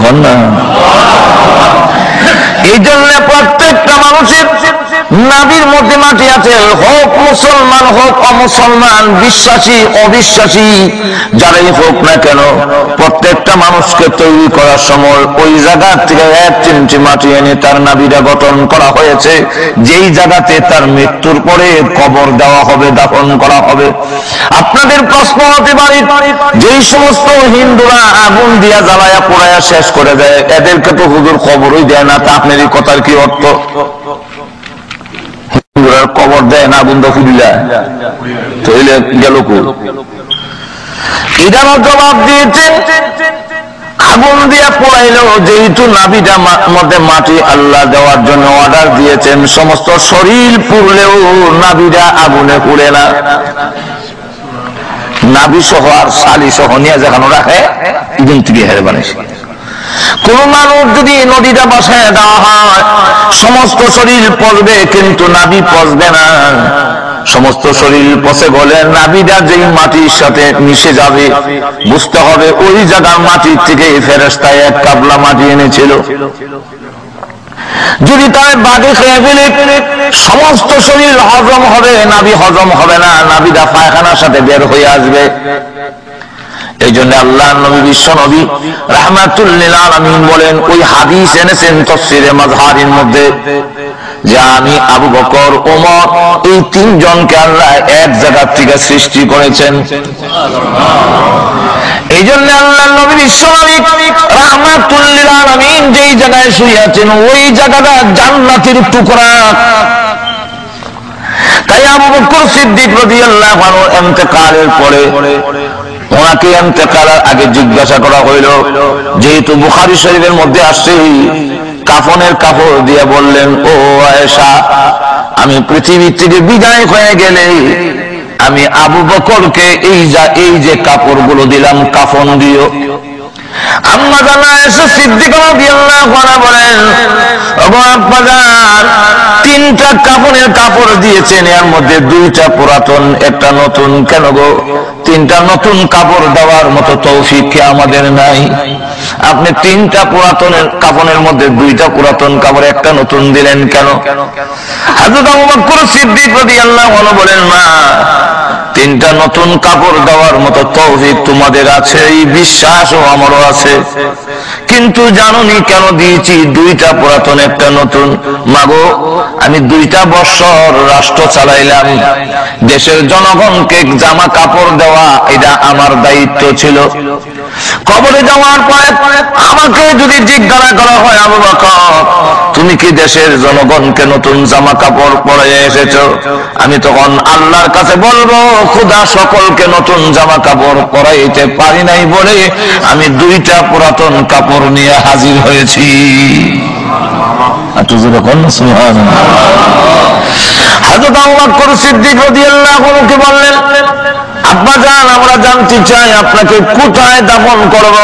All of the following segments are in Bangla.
হন না। এই জন্য প্রত্যেকটা মানুষের নাভির মধ্যে মাটি আছে, হোক মুসলমান হোক অমুসলমান, বিশ্বাসী অবিশ্বাসী যারাই হোক না কেন, প্রত্যেকটা মানুষকে তৈরি করার সময় ওই জায়গা থেকে 1 চিমটি মাটি এনে তার নাভিটা গঠন করা হয়েছে, যেই জায়গাতে তার মৃত্যুর পরে কবর দেওয়া হবে, দাফন করা হবে। আপনাদের প্রশ্ন হতে পারে, যেই সমস্ত হিন্দুরা আগুন দিয়া জ্বালায়া পোড়ায়া শেষ করে দেয়, এদেরকে তো হুজুর কবরই দেয় না, তা আপনার এই কথার কি অর্থ? কবর দেয় না, আগুন ফুলিলা তৈলে গেল কো? এটারও জবাব দিয়েছেন, আগুন দিয়ে পোড়াইল, যেহেতু নাভিটা মধ্যে মাটি আল্লাহ দেওয়ার জন্য অর্ডার দিয়েছেন, সমস্ত শরীর পুড়লেও নাভিটা আগুনে পুড়ে না। নাভি সহ আর শালি সহ নিয়ে যেখানে রাখে ইদিন থেকে হেরে বানিয়েছে। কোন মানুষ যদি নদীটা বসায় দেওয়া হয়, সমস্ত শরীর পচবে কিন্তু নাভি পচবে না। সমস্ত শরীর পচে গেলে নাভিটা যেই মাটির সাথে মিশে যাবে, বুঝতে হবে ওই জায়গার মাটির থেকে ফেরেশতা 1 কাবলা মাটি এনেছিল। যদি তার বাগে খেয়ে ফেলে সমস্ত শরীর হজম হবে, নাভি হজম হবে না, নাভিটা পায়খানার সাথে বের হয়ে আসবে। এই জন্য আল্লাহ নবী বিশ্ব নবী রাহমাতুল লিল আলামিন বলেন, ওই হাদিস এনেছেন তাফসীরে মাযহারির মধ্যে, যে আমি আবু বকর ওমর এই 3 জনকে আল্লাহ এক জায়গা থেকে সৃষ্টি করেছেন। এই জন্য আল্লাহ নবী বিশ্ব নবী রাহমাতুল লিল আলামিন যেই জায়গায় শুয়ে আছেন, ওই জায়গাটা জান্নাতের টুকরা। তাই আবু বকর সিদ্দিক রাদিয়াল্লাহু আনহু ইন্তেকালের পরে ওনাকে ইন্তেকালের আগে জিজ্ঞাসা করা হইল, যেহেতু বুখারী শরীফের মধ্যে আসছে, কাফনের কাপড় দিয়ে বললেন, ও আয়েশা, আমি পৃথিবী থেকে বিদায় হয়ে গেলে আমি আবু বকরকে এই যে কাপড়গুলো দিলাম কাফন দিও। আম্মা জান আয়েশা সিদ্দিকা রাদিয়াল্লাহু আনহা বলেন, ওগো আব্বাজান, 3টা কাফনের কাপড় দিয়েছেন, এর মধ্যে 2টা পুরাতন, একটা নতুন। কেন গো? 3টা নতুন কাপড় দেওয়ার মতো তৌফিক কি আমাদের নাই? আপনি 3টা পুরাতনের কাফনের মধ্যে 2টা পুরাতন কাপড়, একটা নতুন দিলেন কেন? হযরত আবু বকর সিদ্দিক রাদিয়াল্লাহু আনহু বলেন, মা, 3টা নতুন কাপড় দেওয়ার মতো তৌফিক তোমাদের আছে, এই বিশ্বাসও আমারও আছে, কিন্তু জানোনি কেন দিয়েছি 2টা পুরাতন একটা নতুন? মাগো, আমি 2টা বছর রাষ্ট্র চালাইলাম, দেশের জনগণকে জামা কাপড় দেওয়া এটা আমার দায়িত্ব ছিল। কবরে যাওয়ার পরে আমাকে যদি জিজ্ঞাসা করা হয়, আবু বকর, তুমি কি দেশের জনগণকে নতুন জামা কাপড় পরিয়ে এসেছো? আমি তখন আল্লাহর কাছে বলবো, খোদা সকলকে নতুন জামা কাপড় পরাইতে পারি নাই বলে আমি 2টা পুরাতন কাপড় নিয়ে হাজির হয়েছি। হযরত আবু বকর সিদ্দিক রাদিয়াল্লাহু আনহু বললেন, আব্বাজান, আমরা জানতে চাই আপনাকে কোথায় দাফন করব?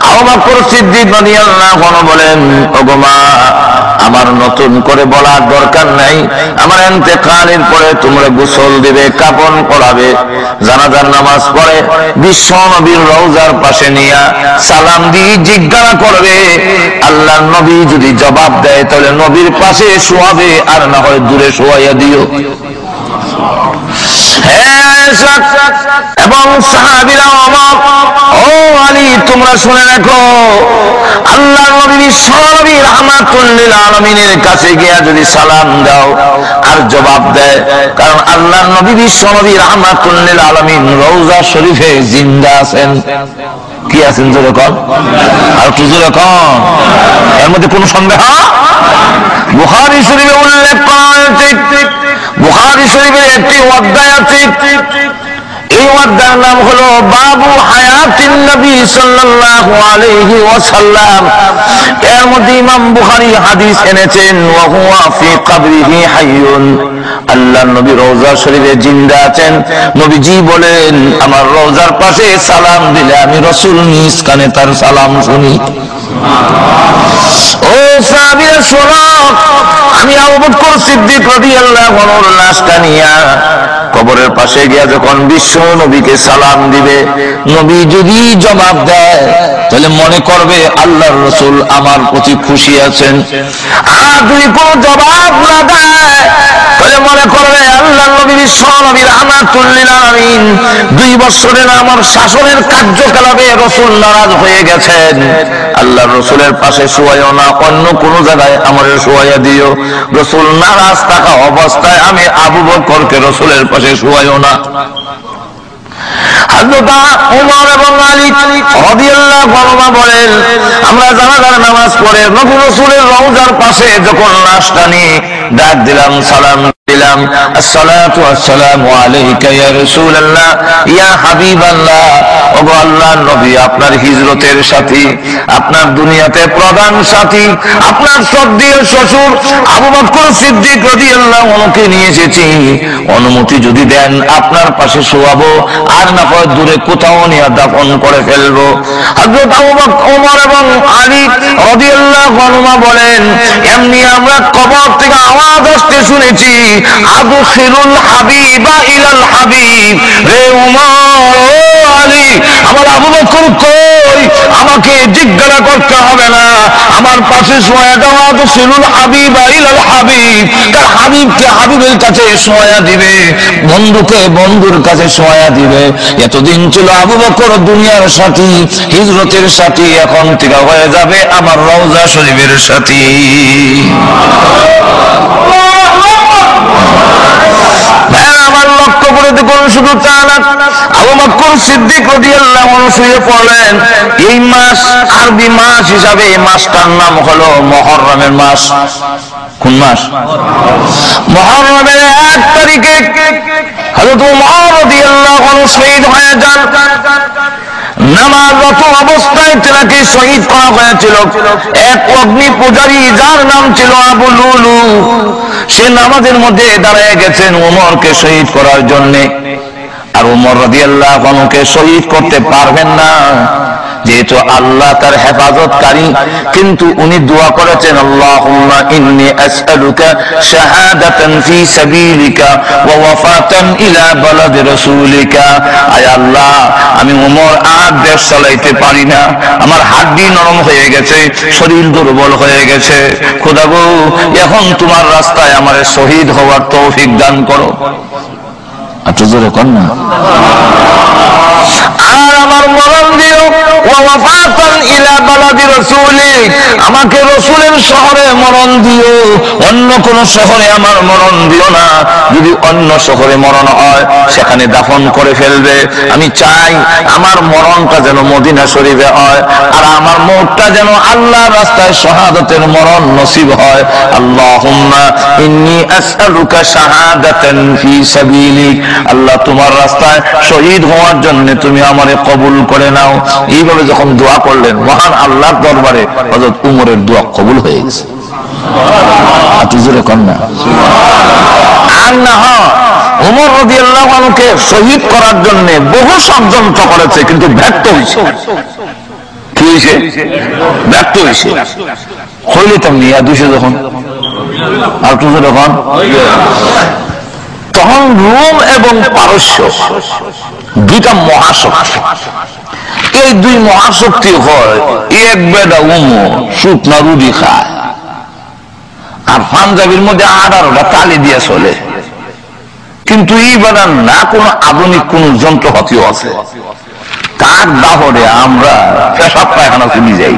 আবু বকর সিদ্দিক রাদিয়াল্লাহু আনহু বলেন, ওগো মা, আমার নতুন করে বলার দরকার নাই, আমার ইন্তেকালের পরে তোমরা গোসল দিবে, কাফন পরাবে, জানাজার নামাজ পড়ে বিশ্ব নবীর রওজার পাশে নিয়ে সালাম দিয়ে জিজ্ঞাসা করবে। আল্লাহর নবী যদি জবাব দেয় তাহলে নবীর পাশে শোয়াবে, আর না হয় দূরে শোয়াইয়া দিও। এবং সাহাবীরা, ও আলী, তোমরা শুনে রাখো, আল্লাহর নবী বিশ্বনবী রাহমাতুল লিল আলামিনের কাছে গিয়া যদি সালাম দাও আর জবাব দেয়, কারণ আল্লাহর নবী বিশ্বনবী রাহমাতুল লিল আলামিন রওজা শরীফে জিন্দা আছেন। কি আছেন যেরকম? আর কি যেরকম? এর মধ্যে কোনো সন্দেহ? বুখারী শরীফে উল্লেখ করা হয়েছে, বুখারী শরীফের একটি অধ্যায় আছে, এই অধ্যায়ের নাম হলো বাবু হায়াতিন নবী সাল্লাল্লাহু আলাইহি ওয়াসাল্লাম। এর মধ্যে ইমাম বুখারী হাদিস এনেছেন, ওয়া হুয়া ফি কবরিহি হাইয়ুন, আল্লাহর নবী রওজা শরীফে জিন্দা আছেন। নবীজি বলেন, আমার রওজার পাশে সালাম দিলে আমি রাসূল নিজ কানে তার সালাম শুনি। ও সাহাবীরা শোনো, আমি আবু বকর সিদ্দিক রাদিয়াল্লাহু আনহুর লাশটা নিয়া কবরের পাশে গিয়া যখন বিশ্ব নবীকে সালাম দিবে, নবী যদি জবাব দেয় তাহলে মনে করবে আল্লাহর রাসূল আমার প্রতি খুশি আছেন। আর যদি কোনো জবাব না দেয় তাহলে মনে করবে আল্লাহর নবী বিশ্ব নবী রাহমাতুল লিল আলামিন 2 বছরের আমার শাসনের কার্যকলাপে রাসূল নারাজ হয়ে গেছেন। আল্লাহর রাসূলের পাশে শুয়াইও না, অন্য কোন জায়গায় আমারে শুয়াইয়া দিও। রাসূল নারাজ থাকা অবস্থায় আমি আবু বকরকে রাসূলের পাশে শুয়াইও না। হযরত ওমর এবং আলী রাদিয়াল্লাহু আনহু বলেন, আমরা জানাজার নামাজ পড়ে নবী রাসূলের রওজার পাশে যখন লাশটা নিয়ে ডাক দিলাম, সালাম দিলাম, আসসালাতু ওয়াসসালামু আলাইকা ইয়া রাসূলুল্লাহ ইয়া হাবিবাল্লাহ, ওগো আল্লাহর নবী, আপনার হিজরতের সাথী, আপনার দুনিয়াতে প্রধান সাথী, আপনার শ্রদ্ধেয় শ্বশুর আবু বকর সিদ্দিক রাদিয়াল্লাহু আনহুকে নিয়ে এসেছি, অনুমতি যদি দেন আপনার পাশে শোয়াবো, আর না হয় দূরে কোথাও নিয়ে দাফন করে ফেলবো। হযরত আবু বকর, ওমর এবং আলী রাদিয়াল্লাহু আনহু বলেন, এমনি আমরা কবর থেকে আওয়াজ আসতে শুনেছি, আদখিলুল হাবিবা ইলাল হাবিব। রে ওমর, ও আলী, আমার আবু বকর কই? আমাকে জিজ্ঞাসা করতে হবে না, আমার পাশে শোয়া দাও, আদখিলুল হাবিবা ইলাল হাবিব। তার হাবিবকে হাবিবের কাছে শোয়া দিবে, বন্ধুকে বন্ধুর কাছে শোয়া দিবে। এতদিন ছিল আবু বকর দুনিয়ার সাথী, হিজরতের সাথী, এখন থেকে হয়ে যাবে আমার রওজা শরীফের সাথী। আমার লক্ষ্য করে দেখুন, শুধু তা না, আবু বকর সিদ্দিক রাদিয়াল্লাহু আনহু শুয়ে পড়লেন। এই মাস আরবি মাস হিসাবে এই মাসটার নাম হলো মুহররমের মাস। কোন মাস? মুহররমের 1 তারিখে হযরত ওমর রাদিয়াল্লাহু আনহু শহীদ হয়ে যান। নামাজরত অবস্থায় তাকে শহীদ করা হয়েছিল এক অগ্নি পূজারী, যার নাম ছিল আবু লুলু। সে নামাজের মধ্যে দাঁড়িয়ে গেছেন ওমরকে শহীদ করার জন্য। আর ওমর রাদিয়াল্লাহু আনহুকে শহীদ করতে পারবেন না, যেহেতু আল্লাহ তার হেফাজতকারী, কিন্তু উনি দোয়া করেছেন, আল্লাহুম্মা ইন্নী আসআলুকা শাহাদাতান ফি সাবিলিকা ওয়া ওয়াফাতান ইলা বালাদি রাসূলিকা। আয় আল্লাহ, আমি ওমর আর দেশ চালাইতে পারি না, আমার হাড্ডি নরম হয়ে গেছে, শরীর দুর্বল হয়ে গেছে, খোদা গো, এখন তোমার রাস্তায় আমার শহীদ হওয়ার তৌফিক দান করো। একটু জোরে কর না। আর আমার মরণ দিও, ওয়াফাতান ইলা বালাদি রাসূলিক, আমাকে রাসূলের শহরে মরণ দিও, অন্য কোন শহরে আমার মরণ দিও না। যদি অন্য শহরে মরণ হয় সেখানে দাফন করে ফেলবে। আমি চাই আমার মরণটা যেন মদিনা শরীফে হয়, আর আমার মওতটা যেন আল্লাহর রাস্তায় শাহাদাতের মরণ নসিব হয়। আল্লাহুম্মা ইন্নী আসআলুকা শাহাদাতান ফি সাবিলিক, আল্লাহ তোমার রাস্তায় শহীদ হওয়ার জন্য তুমি আমারে কবুল করে নাও। এইভাবে যখন দোয়া করলেন, মহান আল্লাহর দরবারে হযরত উমরের দোয়া কবুল হয়ে গেছে। একটু জোরে কর না। আর না হয় ওমর রাদিয়াল্লাহু আনহুকে শহীদ করার জন্য বহু ষড়যন্ত্র করেছে, কিন্তু ব্যর্থ হয়েছে। কি হয়েছে? ব্যর্থ হয়েছে। হইলে তেমনি 200 যখন আর একটু জোরে কর। তখন রোম এবং পারস্য দুইটা মহাশক্তি, এই 2 মহাশক্তি হয় এক বেডা উমর শুকনা রুটি খায়, আর পাঞ্জাবির মধ্যে 18টা তালি দিয়ে চলে। কিন্তু এই বেড়া না কোনো আধুনিক কোন যন্ত্রপাতিও আছে, তার দাহরে আমরা পেশাব পায়খানা চলে যাই।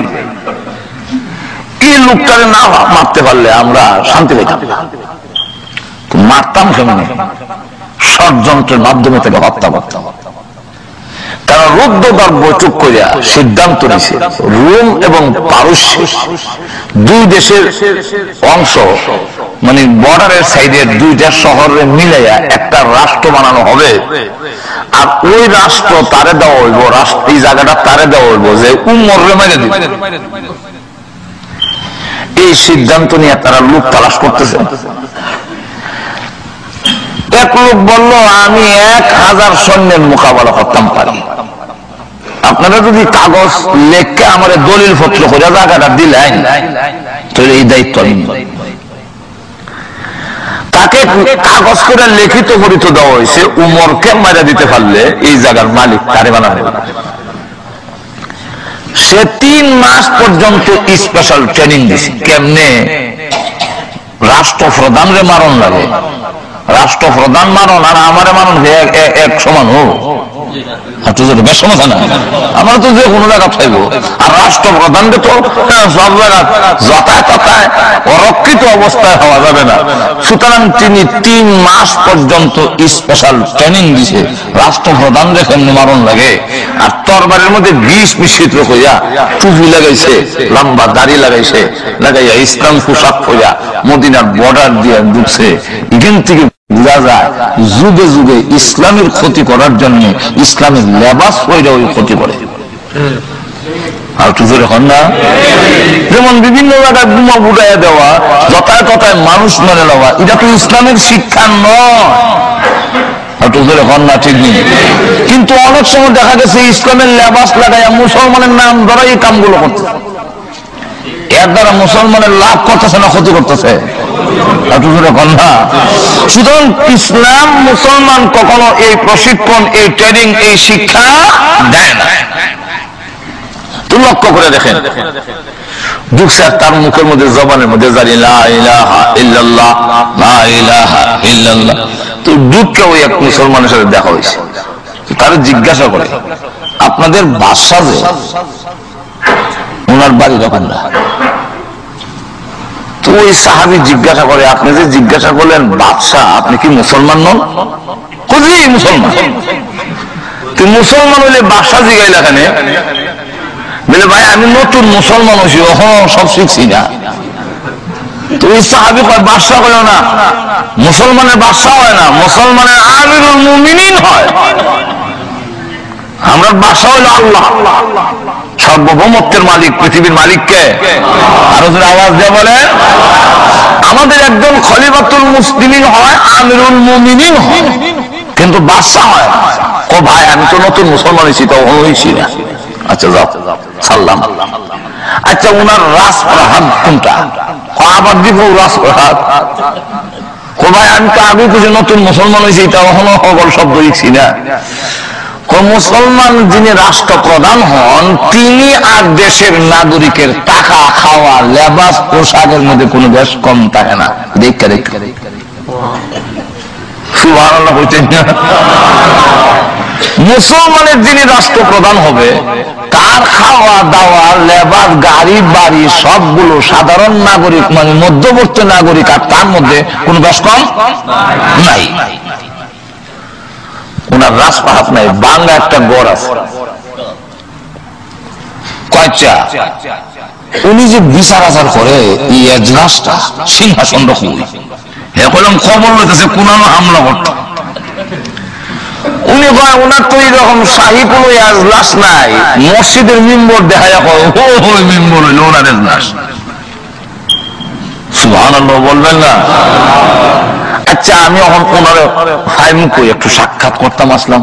এই লোকটারে না মারতে পারলে আমরা শান্তি পেতাম না। মারতাম কেমনে? ষড়যন্ত্রের মাধ্যমে তাকে হত্যা করতাম। তারা রুদ্ধদ্বার বৈঠক করিয়া সিদ্ধান্ত নিয়েছে, রোম এবং পারস্য 2 দেশের অংশ, মানে বর্ডারের সাইডের 2টা শহরে মিলাইয়া একটা রাষ্ট্র বানানো হবে। আর ওই রাষ্ট্র তারে দেওয়া হইব, এই জায়গাটা তারে দেওয়া হইব যে উমরে মেরে দিবে। এই সিদ্ধান্ত নিয়ে তারা লোক তালাশ করতেছে। এক লোক বলল, আমি 1000 সৈন্যের মোকাবেলা করতাম পারি, আপনারা যদি কাগজ লেখকে আমার দলিল পত্র করে জায়গাটা দিলেন তাহলে এই দায়িত্ব আমি। তাকে তাকে কাগজ করে লিখিত করিত দেওয়া হয়েছে, উমরকে মারা দিতে পারলে এই জায়গার মালিক তারে বানানো। সে 3 মাস পর্যন্ত স্পেশাল ট্রেনিং দিছে। কেমনে? রাষ্ট্রপ্রধান রে মারণ লাগে, রাষ্ট্রপ্রধান মারণ আর আমারে মারণ এক সমান হোক, আমরা তো যে কোনো জায়গা চাইবো। আর রাষ্ট্রপ্রধানকে তো সব জায়গায় যথায় তথায় অরক্ষিত অবস্থায় হওয়া যাবে না। সুতরাং তিনি 3 মাস পর্যন্ত স্পেশাল ট্রেনিং দিছে রাষ্ট্রপ্রধানকে কেমনি মারণ লাগে। আর তরবারের মধ্যে বিষ মিশ্রিত হইয়া টুপি লাগাইছে, লম্বা দাড়ি লাগাইছে, লাগাইয়া ইসলাম পোশাক হইয়া মদিনার বর্ডার দিয়ে ঢুকছে। এখান থেকে বোঝা যায় যুগে যুগে ইসলামের ক্ষতি করার জন্য ইসলামের লেবাস পরে ওই ক্ষতি করে। আর কিছু এখন না, যেমন বিভিন্ন জায়গায় বোমা বুড়াইয়া দেওয়া, যথায় তথায় মানুষ মেনে নেওয়া, এটা তো ইসলামের শিক্ষা নয়। ঠিক নেই, কিন্তু অনেক সময় দেখা গেছে ইসলামের লেবাস লাগাইয়া মুসলমানের নাম ধরা এই কামগুলো করতেছে। এর দ্বারা মুসলমানের লাভ করতেছে না ক্ষতি করতেছে? সুতরাং ইসলাম মুসলমান কখনো এই প্রশিক্ষণ, এই ট্রেনিং, এই শিক্ষা দেয় না। তো লক্ষ্য করে দেখেন, ঢুকছে তার মুখের মধ্যে, জবানের মধ্যে জানি লা ইলাহা ইল্লাল্লাহ, লা ইলাহা ইল্লাল্লাহ। তো ঢুকে ওই এক মুসলমানের সাথে দেখা হয়েছে। তারা জিজ্ঞাসা করে, আপনাদের বাদশা যে, ওনার বাড়ি দোকানটা। তো ওই সাহাবী জিজ্ঞাসা করে, আপনি যে জিজ্ঞাসা করলেন বাদশাহ, আপনি কি মুসলমান নন? খুঁজি মুসলমান। তুই মুসলমান হইলে বাদশাহ জিগাইলা কেন? বলে ভাই আমি নতুন মুসলমান হয়েছি, সব শিখছি না। তো ওই সাহাবী কয় বাদশাহ হলো না, মুসলমানের বাদশাহ হয় না, মুসলমানের আমিরুল মুমিনিন হয়। আমরা বাদশাহ হলো আল্লাহ, সার্বভৌমত্বের মালিক, পৃথিবীর মালিককে। আরো যদি আওয়াজ দিয়ে বলে, আমাদের একজন খলিফাতুল মুসলিমিন হয়, আমিরুল মুমিনিন হয়, কিন্তু বাদশাহ হয়। ও ভাই আমি তো নতুন মুসলমান হয়েছি, তো হয়েছি না। আচ্ছা যাও, সাল্লাম। আচ্ছা উনার রাজপ্রাসাদ কোনটা? আবার দিব রাজপ্রাসাদ। ও ভাই আমি তো আগে কিছু নতুন মুসলমান হয়েছি, তা এখনো সকল শব্দ লিখছি না। মুসলমান যিনি রাষ্ট্রপ্রধান হন, তিনি আর দেশের নাগরিকের টাকা, খাওয়া, লেবাস, পোশাকের মধ্যে কোনো বেশ কম থাকে না। দেখতে দেখতে সুবহানাল্লাহ বলছেন না? মুসলমানের যিনি রাষ্ট্রপ্রধান হবে, তার খাওয়া দাওয়া, লেবাস, গাড়ি বাড়ি সবগুলো সাধারণ নাগরিক মানে মধ্যবর্তী নাগরিক, আর তার মধ্যে কোনো বেশ কম নাই। ওনার রাজপ্রাসাদ নাই, বাংলা একটা গড় আছে। কয়টা? উনি যে বিচার আচার করে এই এজলাসটা, সিংহাসন রকম এখন খবর হইতেছে কোনানো হামলা করত। উনি কয় ওনার তো এইরকম শাহী কোনো এজলাস নাই, মসজিদের মিম্বর দেখা যায়, ওই মিম্বর হইল ওনার এজলাস। সুবহানাল্লাহ বলবেন না? আচ্ছা আমি এখন ওনার একটু সাক্ষাৎ করতাম, আসলাম।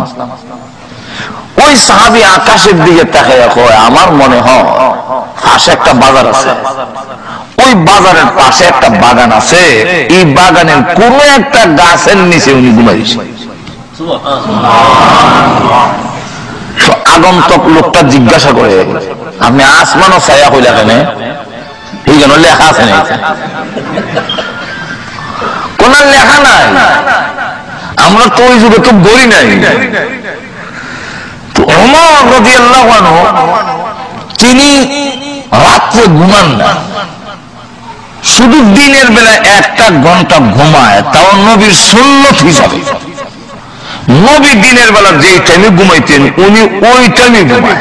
ওই সাহাবী আকাশের দিকে তাকাইয়া কয়, আমার মনে হয় পাশে একটা বাজার আছে, ওই বাজারের পাশে একটা বাগান আছে, এই বাগানের কোন একটা গাছের নিচে উনি ঘুমাইছে। আগন্তক লোকটা জিজ্ঞাসা করে, আপনি আসমানও ছায়া হইলা কেন? এই জন্য লেখা আছে না, কোন লেখা নাই, আমরা তো ওই যুগে তো বই নাই। তো ওমর রাদিয়াল্লাহু আনহু তিনি রাত্রে ঘুমান না, শুধু দিনের বেলা 1 ঘন্টা ঘুমায়, তাও নবীর সুন্নত হিসাবে। নবী দিনের বেলা যেই টাইমে ঘুমাইতেন উনি ওই টাইমে ঘুমায়।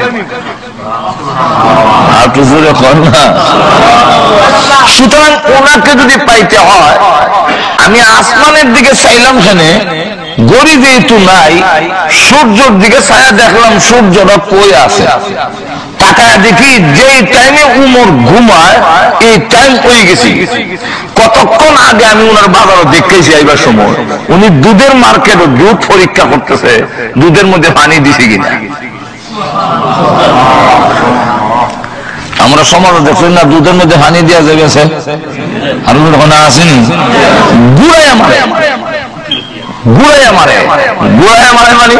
সুতরাং ওনাকে যদি পাইতে হয়, আমি আসমানের দিকে চাইলাম, সেখানে গড়ি যেহেতু নাই, সূর্যের দিকে ছায়া দেখলাম, সূর্যটা কই আছে। তাকায় দেখি যেই টাইমে উমর ঘুমায় এই টাইম হয়ে গেছি। কতক্ষণ আগে আমি ওনার বাজারও দেখেছি, আইবার সময় উনি দুধের মার্কেটে দুধ পরীক্ষা করতেছে, দুধের মধ্যে পানি দিছে কিনা। আমরা সমাজে দেখলেন না দুধের মধ্যে পানি দেওয়া যাবে আর ওখানে আসেনি গুড়াইয়া মারে মানে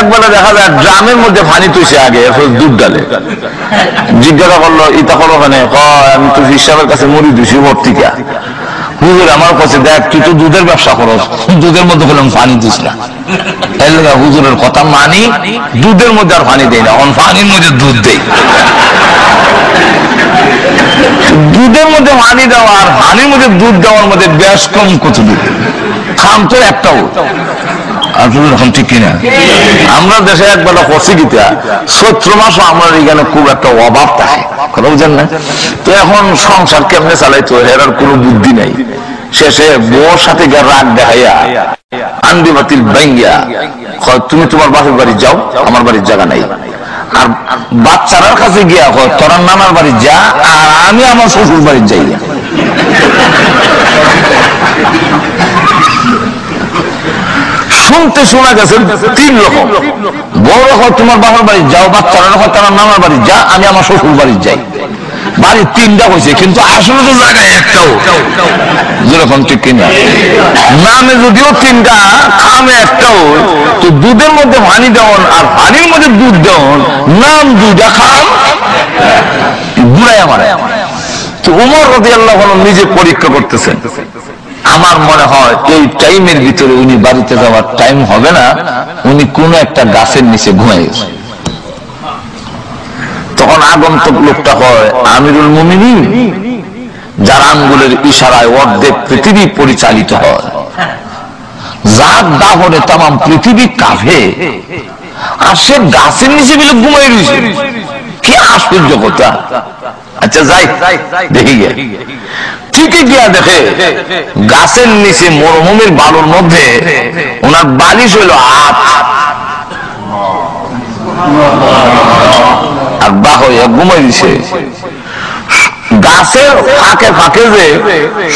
একবারে দেখা যায় ড্রামের মধ্যে পানি তুইছে আগে দুধ ডালে জিজ্ঞাসা করলো ইতা করো ওখানে আমি তো হিসাবের কাছে মরি দিছি ভর্তিকা হুজুর আমার কাছে দেখ তুই তো দুধের ব্যবসা করো দুধের মধ্যে বললাম পানি দিস না হুজুরের কথা মানি দুধের মধ্যে আর পানি দেয় না এখন পানির মধ্যে দুধ দেয় দুধের মধ্যে পানি দেওয়া আর পানির মধ্যে দুধ দেওয়ার মধ্যে বেশ কম কতটুকু খাম তো একটাও এখন ঠিক কিনা আমরা দেশে একবেলা করছি গীতা চৈত্র মাসও আমরা এখানে খুব একটা অভাব থাকে কথা বুঝেন না তো এখন সংসার কেমনে চালাইতো এর আর কোনো বুদ্ধি নাই শেষে বউর সাথে রাগ দেখাইয়া আন্দি বাতিল ভাঙ্গিয়া তুমি তোমার বাপের বাড়ি যাও আমার বাড়ির জায়গা নাই আর বাচ্চারার কাছে গিয়া তোরা নানার বাড়ি যা আর আমি আমার শ্বশুর বাড়ি যাই শুনতে শোনা গেছে তিন রকম বড় রকম তোমার বাবার বাড়ি যাও বাচ্চারা রকম তারা নানার বাড়ি যা আমি আমার শ্বশুর বাড়ি যাই বাড়ি তিনটা হয়েছে কিন্তু আসলে তো জায়গায় একটাও যেরকম ঠিক কিনা নামে যদিও তিনটা খামে একটাও তো দুধের মধ্যে পানি দেওয়ান আর পানির মধ্যে দুধ দেওয়ান নাম দুইটা খাম বুড়াই আমার তো উমর রাদিয়াল্লাহু আনহু নিজে পরীক্ষা করতেছেন আমার মনে হয় এই টাইমের ভিতরে উনি বাড়িতে যাওয়ার টাইম হবে না উনি কোন একটা গাছের নিচে ঘুমাই গেছে তখন আগন্তুক লোকটা হয় আমিরুল মুমিনিন যার আঙ্গুলের ইশারায় অর্ধেক পৃথিবী পরিচালিত হয় যার দাহরে তাম পৃথিবী কাঁপে আর সে গাছের নিচে বলে ঘুমাই রয়েছে কি আশ্চর্য কথা আচ্ছা যাই দেখি গিয়ে ঠিকই গিয়া দেখে গাছের নিচে মরুভূমির বালুর মধ্যে ওনার বালিশ হইল হাত আর বাহ হইয়া ঘুমাই দিছে গাছের ফাঁকে ফাঁকে যে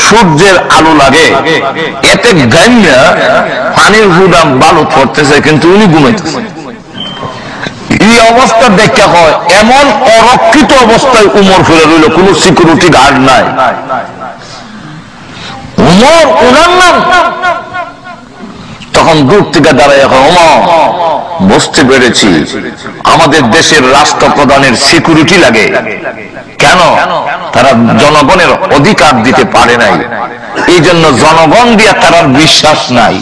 সূর্যের আলো লাগে এতে গাইনা পানির হুদাম বালু পড়তেছে কিন্তু উনি ঘুমাইতেছে এই অবস্থা দেখা হয় এমন অরক্ষিত অবস্থায় উমর ফিরে রইল কোন সিকিউরিটি গার্ড নাই উমর ওনার নাম তখন দূর থেকে দাঁড়ায় উমর বুঝতে পেরেছি আমাদের দেশের রাষ্ট্রপ্রধানের সিকিউরিটি লাগে কেন তারা জনগণের অধিকার দিতে পারে নাই এই জন্য জনগণ দিয়ে তার বিশ্বাস নাই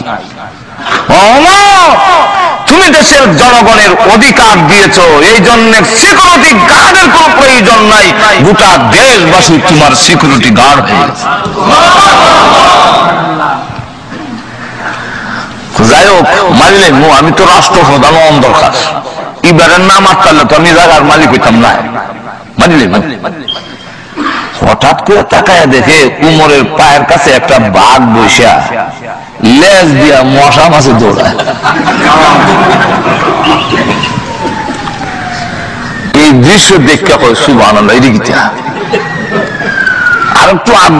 তুমি দেশের জনগণের অধিকার দিয়েছ এই জন্য সিকিউরিটি গার্ডের কোন প্রয়োজন নাই গোটা দেশবাসী তোমার সিকিউরিটি গার্ড হয়ে গেছে যাই হোক মানলে আমি তো রাষ্ট্রপ্রধান দরকার এবারের নাম আটকালে তো আমি জায়গার মালিক হইতাম না মানলে হঠাৎ করে তাকায় দেখে উমরের পায়ের কাছে একটা বাঘ বসা লেজ দিয়া মশা মাছে দৌড়ায় এই দৃশ্য দেখতে হয় সুবহানাল্লাহ এদিকে আর একটু আগ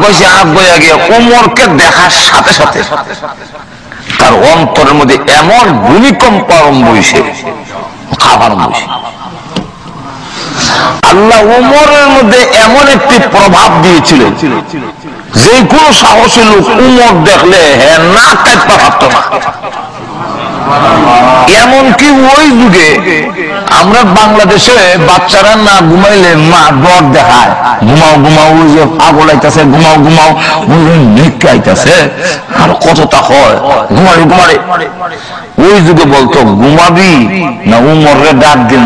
গিয়ে উমরকে দেখার সাথে সাথে তার অন্তরের মধ্যে এমন ভূমিকম্প আরম্ভ হয়েছে খাবার বসে আল্লাহ উমরের মধ্যে এমন একটি প্রভাব দিয়েছিল যে কোন সাহসী লোক উমর দেখলে হ্যাঁ না কাটতে পারত না এমনকি ওই যুগে আমরা বাংলাদেশে বাচ্চারা না ঘুমাইলে মা ডর দেখায় ঘুমাও ঘুমাও ওই যে পাগল আইতাছে ঘুমাও ঘুমাও নিকা আইতাছে আর কতটা হয় ঘুমারে ঘুমারে ওই যুগে বলতো ঘুমাবি না উমরে ডাক দিন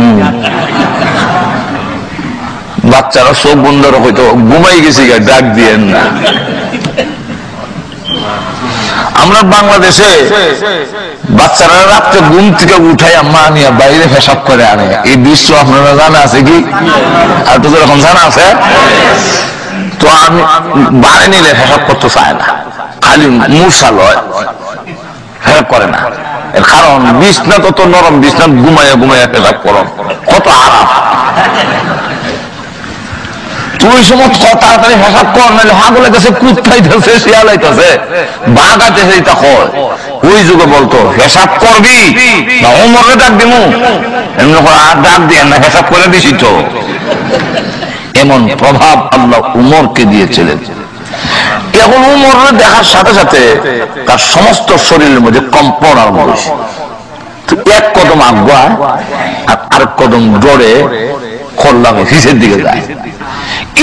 বাচ্চারা চোখ বন্ধ হইতো ঘুমাই গেছি ডাক দিয়েন না আমরা বাংলাদেশে বাচ্চারা রাত্রে ঘুম থেকে উঠাইয়া মা নিয়ে বাইরে পেশাব করে আনে এই দৃশ্য আপনারা জানা আছে কি আর তো এরকম জানা আছে তো আমি বাড়ি নিলে পেশাব করতে চায় না খালি মূর্ছা লয় হেল্প করে না এর কারণ বিছনা তত নরম বিছনা ঘুমাইয়া ঘুমাইয়া পেশাব করো কত আরাম তুই সময় তাড়াতাড়ি হেসাব কর নাহলে হাগলে গেছে কুত্তাইতেছে শিয়ালাইতেছে বাঘ আইতেছে এটা হয় ওই যুগে বলতো হেসাব করবি না ওমরে ডাক দিমু এমনি করে আর ডাক দিয়ে না হেসাব করে দিছি তো এমন প্রভাব আল্লাহ উমরকে দিয়েছিলেন। এখন উমরের দেখার সাথে সাথে তার সমস্ত শরীরের মধ্যে কম্পন আরম্ভ হয়েছে। এক কদম আগুয়া আর আরেক কদম ডরে খোল্লামে হিসের দিকে যায়।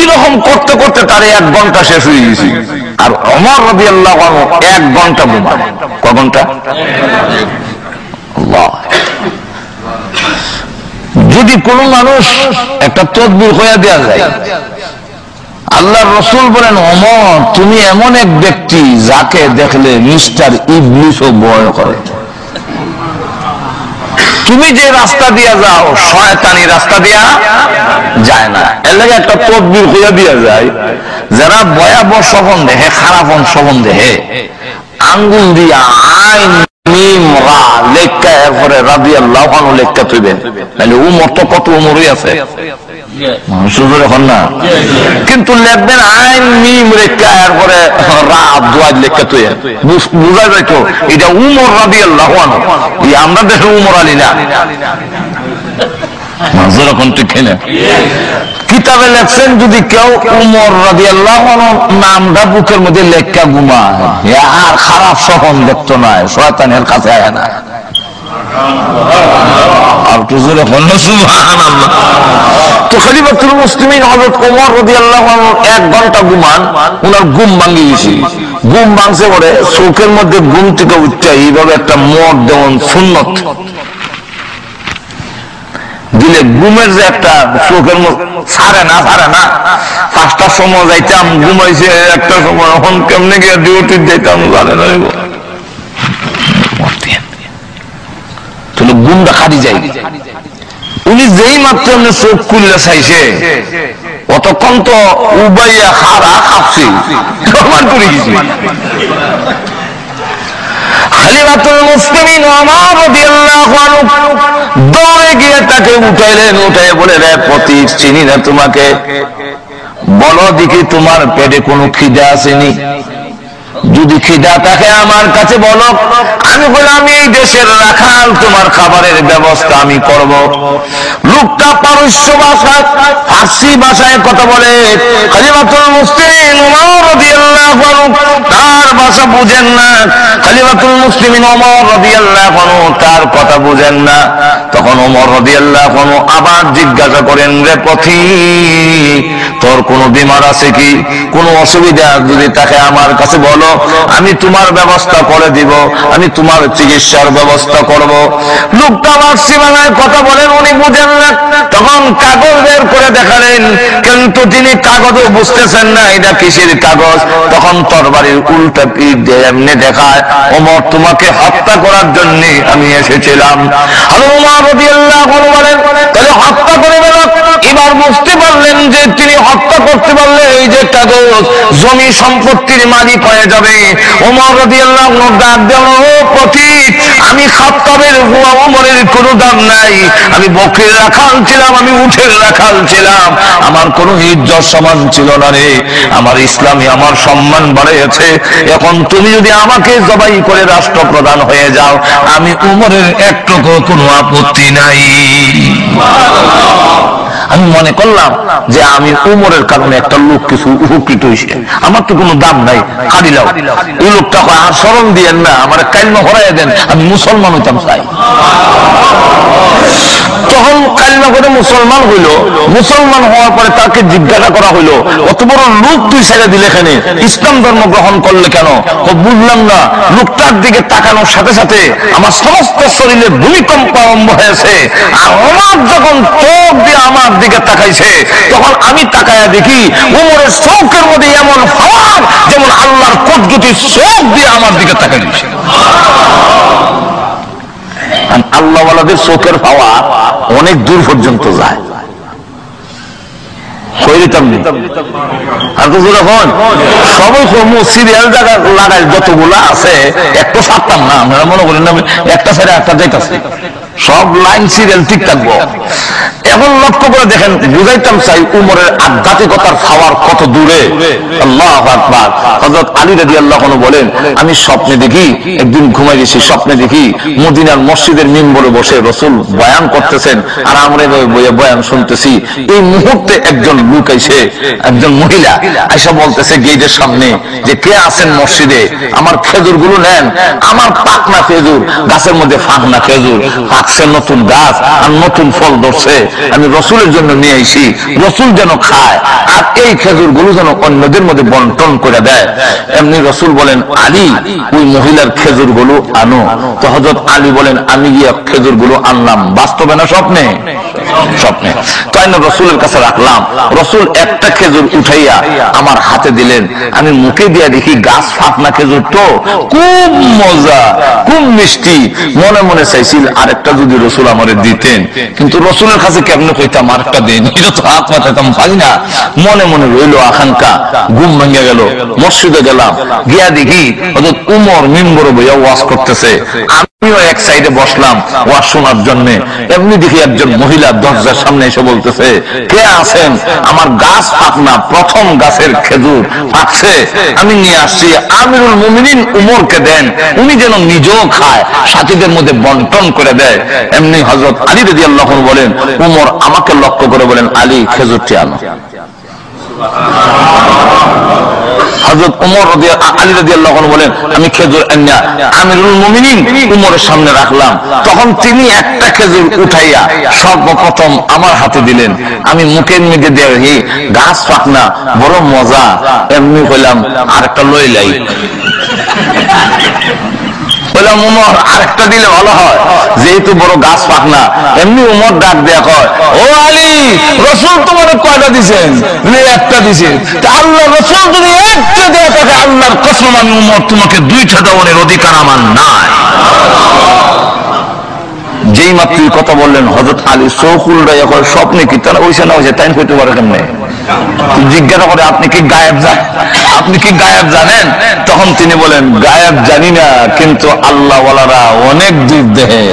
এরকম করতে করতে তার 1 ঘন্টা শেষ হয়ে গেছে। আর ওমর রাদিয়াল্লাহু আনহু 1 ঘন্টা ঘুমান। কয় ঘন্টা? আল্লাহ। যদি কোন মানুষ একটা তদবির হইয়া দেওয়া যায়, আল্লাহর রাসূল বলেন, ওমর তুমি এমন এক ব্যক্তি যাকে দেখলে মিস্টার ইবলিসও ভয় করে। তুমি যে রাস্তা দিয়া যাও শয়তানি রাস্তা দিয়া যায় না। এর লাগে একটা তদবির হইয়া দিয়া যায়, যারা ভয়াবহ স্বপন দেখে, খারাপ স্বপন দেখে, আঙ্গুল দিয়া আইন মিম রা লেখা এরপরে রাদিয়াল্লাহু আনহু লেখা থইবেন। তাহলে উমর তো কত উমরই আছে সুযোগ এখন না, কিন্তু লিখবেন আইন মিম রেখা এরপরে রা দোয়া লেখা থইয়া বুঝা যাইতো এটা উমর রাদিয়াল্লাহু আনহু। আমরা দেশের উমর আলী না, কিতাবে লেখছেন যদি কেউ উমর রাদিয়াল্লাহু আনহু নামটা বুকের মধ্যে লেখা ঘুমায় আর খারাপ স্বপ্ন দেখতো না, শয়তানের কাছে আয় না। আর তো জোরে বলল সুবহানাল্লাহ। তো খলিফাতুল মুসলিমিন হযরত ওমর রাদিয়াল্লাহু আনহু 1 ঘন্টা ঘুমান, ওনার ঘুম ভাঙি গেছে। ঘুম ভাঙছে পরে চোখের মধ্যে ঘুম থেকে উঠতে এইভাবে একটা মদ দেওয়ান সুন্নত দিলে ঘুমের যে একটা চোখের ছাড়ে না 5টার সময় যাইতাম, ঘুমাইছে 1টার সময়, এখন কেমনে গিয়ে ডিউটি যাইতাম জানে না, ঘুমটা খালি যাই। উনি যেই মাত্র চোখ খুললে চাইছে অতক্ষণ তো উবাইয়া খারা খাপছি করে গেছি। খলিফাতুল মুসলিমিন ওমর রাদিয়াল্লাহু আনহু দৌড়ে গিয়ে তাকে উঠাইলেন, উঠাই বলে, রে পথিক চিনি না তোমাকে, বলো দেখি তোমার পেটে কোনো খিদা আসেনি? যদি খিদা থাকে আমার কাছে বলো, আমি বললাম আমি এই দেশের রাখাল, তোমার খাবারের ব্যবস্থা আমি করব। লোকটা পারস্য ভাষায় ফার্সি ভাষায় কথা বলে। খলিফাতুল মুসলিমিন ওমর রাদিয়াল্লাহু আনহু তার ভাষা বুঝেন না, খলিফাতুল মুসলিমিন ওমর রাদিয়াল্লাহু আনহু তার কথা বুঝেন না। তখন ওমর রাদিয়াল্লাহু আনহু আবার জিজ্ঞাসা করেন, রে পথিক তোর কোনো বিমার আছে কি? কোনো অসুবিধা যদি থাকে আমার কাছে বলো, আমি তোমার ব্যবস্থা করে দিব, আমি তোমার চিকিৎসার ব্যবস্থা করব। লোকটা ফার্সি ভাষায় কথা বলেন, উনি বুঝেন না। তখন কাগজ বের করে দেখালেন, কিন্তু তিনি কাগজও বুঝতেছেন না এটা কিসের কাগজ। তখন তরবারির উল্টা পিঠ দিয়ে এমনি দেখায়, ওমর তোমাকে হত্যা করার জন্য আমি এসেছিলাম। আর ওমর রাদিয়াল্লাহু আনহু বলেন, তাহলে হত্যা করে গেল। এবার বুঝতে পারলেন যে তিনি হত্যা করতে পারলে এই যে কাগজ জমি সম্পত্তির মালিক হয়ে যাবে। ওমর রাদিয়াল্লাহু আনহু ডাক দিল, ও পথিক, আমি খাত্তাবের হুয়া ওমরের কোনো দাম নাই। আমি বকরির রাখাল ছিলাম, আমি উটের রাখাল ছিলাম, আমার কোনো ইজ্জত সমান ছিল না রে। আমার ইসলামে আমার সম্মান বাড়িয়েছে। এখন তুমি যদি আমাকে জবাই করে রাষ্ট্রপ্রধান হয়ে যাও, আমি উমরের একটুকু কোনো আপত্তি নাই। আমি মনে করলাম যে আমি উমরের কারণে একটা লোক কিছু উপকৃত হয়েছে, আমার তো কোনো দাম নাই, কাঁদিলাম। ওই লোকটা আর স্মরণ দিয়েন না, আমার কালমা হরাইয়া দেন, আমি মুসলমান হইতাম চাই। তখন কালমা করে মুসলমান হইল। মুসলমান হওয়ার পরে তাকে জিজ্ঞাসা করা হইলো, অত বড় লোক তুই ছেড়ে দিলে এখানে, ইসলাম ধর্ম গ্রহণ করলে কেন? বুঝলাম না। লোকটার দিকে তাকানোর সাথে সাথে আমার সমস্ত শরীরে ভূমিকম্প আরম্ভ হয়েছে। আর ওমর যখন চোখ দিয়ে আমার দিকে তাকাইছে, তখন আমি তাকায়া দেখি ওমরের চোখের মধ্যে এমন ফাওয়ার, যেমন আল্লাহর কুদরতি চোখ দিয়ে আমার দিকে তাকাইছে। আল্লাহওয়ালাদের চোখের পাওয়ার অনেক দূর পর্যন্ত যায়। সবাই সিরিয়াল জায়গা লাগায় যতগুলা আছে একটু ছাড়তাম না, আমরা মনে করি না একটা সাইডে একটা যাইতেছে, সব লাইন সিরিয়াল ঠিক থাকবো। এখন লক্ষ্য করে দেখেন, বুঝাইতাম চাই উমরের আধ্যাত্মিকতার পাওয়ার কত দূরে। আল্লাহু আকবার। হযরত আলী রাদিয়াল্লাহু আনহু বলেন, আমি স্বপ্নে দেখি, একদিন ঘুমাই গেছি, স্বপ্নে দেখি মদিনার মসজিদের মিম্বরে বসে রাসূল বয়ান করতেছেন, আর আমরা বয়ান শুনতেছি। এই মুহূর্তে একজন লোক আইছে, একজন মহিলা আইসা বলতেছে গেটের সামনে যে, কে আছেন মসজিদে, আমার খেজুর গুলো নেন, আমার পাকনা খেজুর, গাছের মধ্যে ফাঁকনা খেজুর পাকছে, নতুন গাছ আর নতুন ফল ধরছে, আমি রসুলের জন্য নিয়ে আইছি, রসুল যেন খায়, আর এই খেজুর গুলো যেন অন্যদের মধ্যে বন্টন করে দেয়। এমনি রসুল বলেন, আলী ওই মহিলার খেজুর গুলো আনো। তো হযরত আলী বলেন, আমি গিয়ে খেজুর গুলো আনলাম। বাস্তবে না স্বপ্নে? স্বপ্নে। তাই না রসুলের কাছে রাখলাম, রসুল একটা খেজুর উঠাইয়া আমার হাতে দিলেন, আমি মুখে দিয়া দেখি গাছ ফাঁকনা খেজুর, তো খুব মজা, খুব মিষ্টি। মনে মনে চাইছিল আরেকটা যদি রসুল আমারে দিতেন, কিন্তু রসুলের কাছে কেমনে কইতাম আরেকটা দিন, এটা তো হাত মাথাইতাম পারি না। মনে মনে রইল আকাঙ্ক্ষা, ঘুম ভেঙে গেল। মসজিদে গেলাম, গিয়া দেখি হযরত উমর মিম্বরে বইয়া ওয়াজ করতেছে, আমিও এক সাইডে বসলাম ওয়াজ শোনার জন্য। এমনি দেখি একজন মহিলা দরজার সামনে এসে বলতেছে, কে আছেন, আমার গাছ পাকনা, প্রথম গাছের খেজুর পাকছে, আমি নিয়ে আসছি, আমিরুল মুমিনিন উমরকে দেন, উনি যেন নিজেও খায়, সাথীদের মধ্যে বন্টন করে দেয়। এমনি হযরত আলী রাদিয়াল্লাহু আনহু বলেন, উমর আমাকে লক্ষ্য করে বলেন, আলী খেজুরটি আনো। হযরত উমর আলী রাদিয়াল্লাহু আনহু বলেন, আমি খেজুর আনিয়া আমিরুল মুমিনিন উমরের সামনে রাখলাম। তখন তিনি একটা খেজুর উঠাইয়া সর্বপ্রথম আমার হাতে দিলেন। আমি মুখের মধ্যে দেখি গাছ পাকনা, বড় মজা। এমনি কইলাম আরেকটা লইলাই। বললাম, উমর আরেকটা দিলে ভালো হয়, যেহেতু বড় গাছ পাকনা। এমনি উমর ডাক দেয়া কয়, ও আলী, রসুল তোমার কয়টা দিছেন? একটা দিছে। আল্লাহ রসুল যদি একটা দেয়া থাকে, আল্লাহর কসম আমি উমর তোমাকে দুইটা দেওয়ার অধিকার আমার নাই। যেই মাত্র কথা বললেন, হযরত আলী চোখুল রাইয়া কয়, স্বপ্নে কি তারা হইছে না হইছে তাই কইতে পারে কেমনে? জিজ্ঞাসা করে, আপনি কি গায়েব জানেন? আপনি কি গায়েব জানেন? তখন তিনি বলেন, গায়েব জানি না, কিন্তু আল্লাহ ওয়ালারা অনেক দূর দেহে।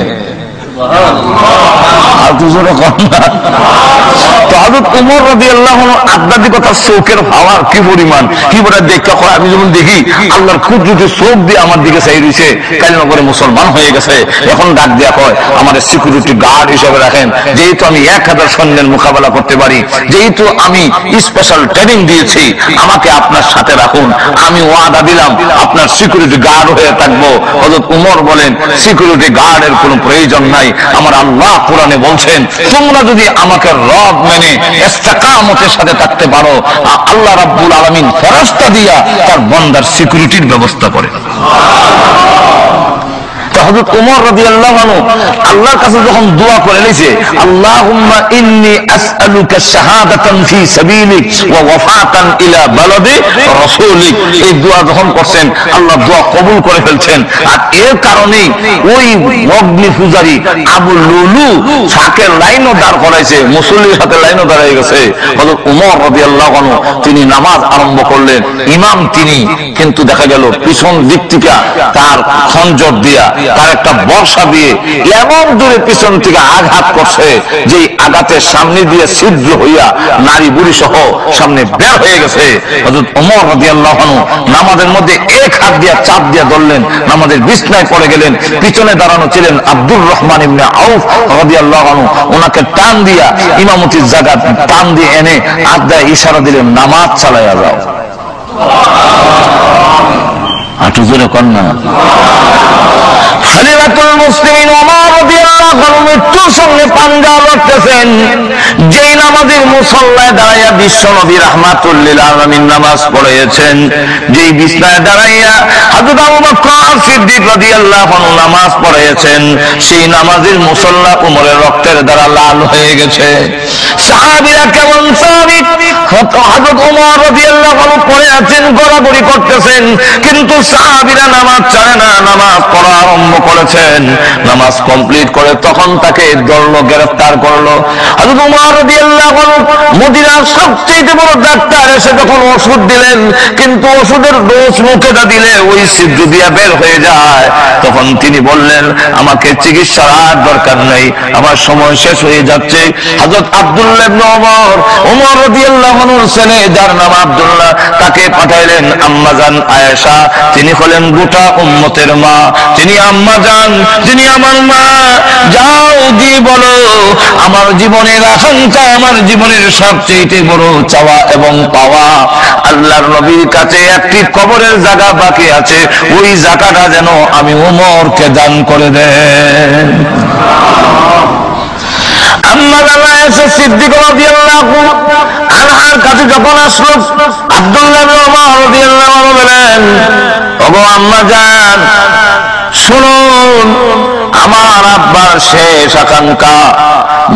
মুসলমান হয়ে গেছে, এখন ডাক দেয়া হয় আমাদের সিকিউরিটি গার্ড হিসেবে রাখেন, যেহেতু আমি 1000 সৈন্যের মোকাবেলা করতে পারি, যেহেতু আমি স্পেশাল ট্রেনিং দিয়েছি, আমাকে আপনার সাথে রাখুন, আমি ওয়াদা দিলাম আপনার সিকিউরিটি গার্ড হয়ে থাকবো। হযরত উমর বলেন, সিকিউরিটি গার্ডের কোনো প্রয়োজন নাই, আমার আল্লাহ কোরআনে বলছেন, তোমরা যদি আমাকে রব মেনে ইস্তেকামতের সাথে থাকতে পারো, আল্লাহ রাব্বুল আলামিন ফেরেশতা দিয়া তার বান্দার সিকিউরিটির ব্যবস্থা করে। হযরত ওমর রাদিয়াল্লাহু আনহু আল্লাহর কাছে যখন দোয়া করে নিয়েছে, আল্লাহুম্মা ইন্নী আসআলুকা শাহাদাতান ফি সাবিলিক ওয়া ওয়াফাতান ইলা বালাদি রাসূলিক, এই দোয়া যখন করছেন আল্লাহ দোয়া কবুল করে ফেলছেন। আর এর কারণেই ওই অগ্নি পূজারী আবু লুলু সাথে লাইনও দাঁড় করাইছে, মুসল্লির সাথে লাইনও দাঁড়িয়ে গেছে। হযরত ওমর রাদিয়াল্লাহু আনহু তিনি নামাজ আরম্ভ করলেন, ইমাম তিনি, কিন্তু দেখা গেল পিছন দিক থেকে তার খঞ্জর দিয়া, তার একটা বর্ষা দিয়ে এমন দূরে পিছন থেকে আঘাত করছে, যে আঘাতের সামনে দিয়ে ছিদ্র হইয়া নারী বুড়ি সহ সামনে বের হয়ে গেছে। হযরত ওমর রাদিয়াল্লাহু আনহু নামাজের মধ্যে এক হাত দিয়া চাপ দিয়া ধরলেন, নামাজের বিছনায় পড়ে গেলেন। পিছনে দাঁড়ানো ছিলেন আব্দুর রহমান ইবনে আউফ রাদিয়াল্লাহু আনহু, ওনাকে টান দিয়া ইমামতির জায়গা টান দিয়ে এনে হাত দিয়ে ইশারা দিলেন, নামাজ চালাইয়া যাও। আটু জোরে কন্যা খলিফাতুল মুসলিমিন ওমর রাদিয়াল্লাহু আনহু মৃত্যুর সঙ্গে পাঞ্জা লড়তেছেন। যেই নামাজের মুসল্লায় দাঁড়াইয়া বিশ্ব নবী রাহমাতুল লিল আলামিন নামাজ পড়িয়েছেন, যেই বিছনায় দাঁড়াইয়া হযরত আবু বকর সিদ্দিক রাদিয়াল্লাহু আনহু নামাজ পড়িয়েছেন, সেই নামাজের মুসল্লা উমরের রক্তের দ্বারা লাল হয়ে গেছে। সাহাবীরা কেমন সাহাবী, হযরত ওমর রাদিয়াল্লাহু আনহু পড়ে আছেন, গড়াগড়ি করতেছেন, কিন্তু সাহাবীরা নামাজ ছাড়ে না, নামাজ পড়া আরম্ভ করেছেন। নামাজ কমপ্লিট করে তখন তাকে ধরলো, গ্রেফতার করলো। হযরত ওমর রাদিয়াল্লাহু আনহু মদিনার সবচেয়ে বড় ডাক্তার, এসে তখন ওষুধ দিলেন, কিন্তু ওষুধের ডোজ মুখে দিলে ওই ছিদ্র দিয়া বের হয়ে যায়। তখন তিনি বললেন, আমাকে চিকিৎসার আর দরকার নেই, আমার সময় শেষ হয়ে যাচ্ছে। হযরত আব্দুল্লাহ ইবনে ওমর রাদিয়াল্লাহু আনহুর ছেলে, যার নাম আব্দুল্লাহ, তাকে পাঠাইলেন আম্মাজান আয়েশা। তিনি হলেন গোটা উম্মতের মা, তিনি আম্মা জান, তিনি আমার মা। যাও গিয়ে বলো, আমার জীবনের আকাঙ্ক্ষা, আমার জীবনের সবচেয়ে বড় চাওয়া এবং পাওয়া, আল্লাহর নবীর কাছে একটি কবরের জায়গা বাকি আছে, ওই জায়গাটা যেন আমি ওমরকে দান করে দেন। আম্মা জান আয়েশা সিদ্দিকা রাদিয়াল্লাহু আনহার কাছে যখন আসলো, আব্দুল্লাহ ইবনে ওমর রাদিয়াল্লাহু আনহু বলেন, ওগো আম্মা জান, শুনুন, আমার আব্বার শেষ আকাঙ্ক্ষা,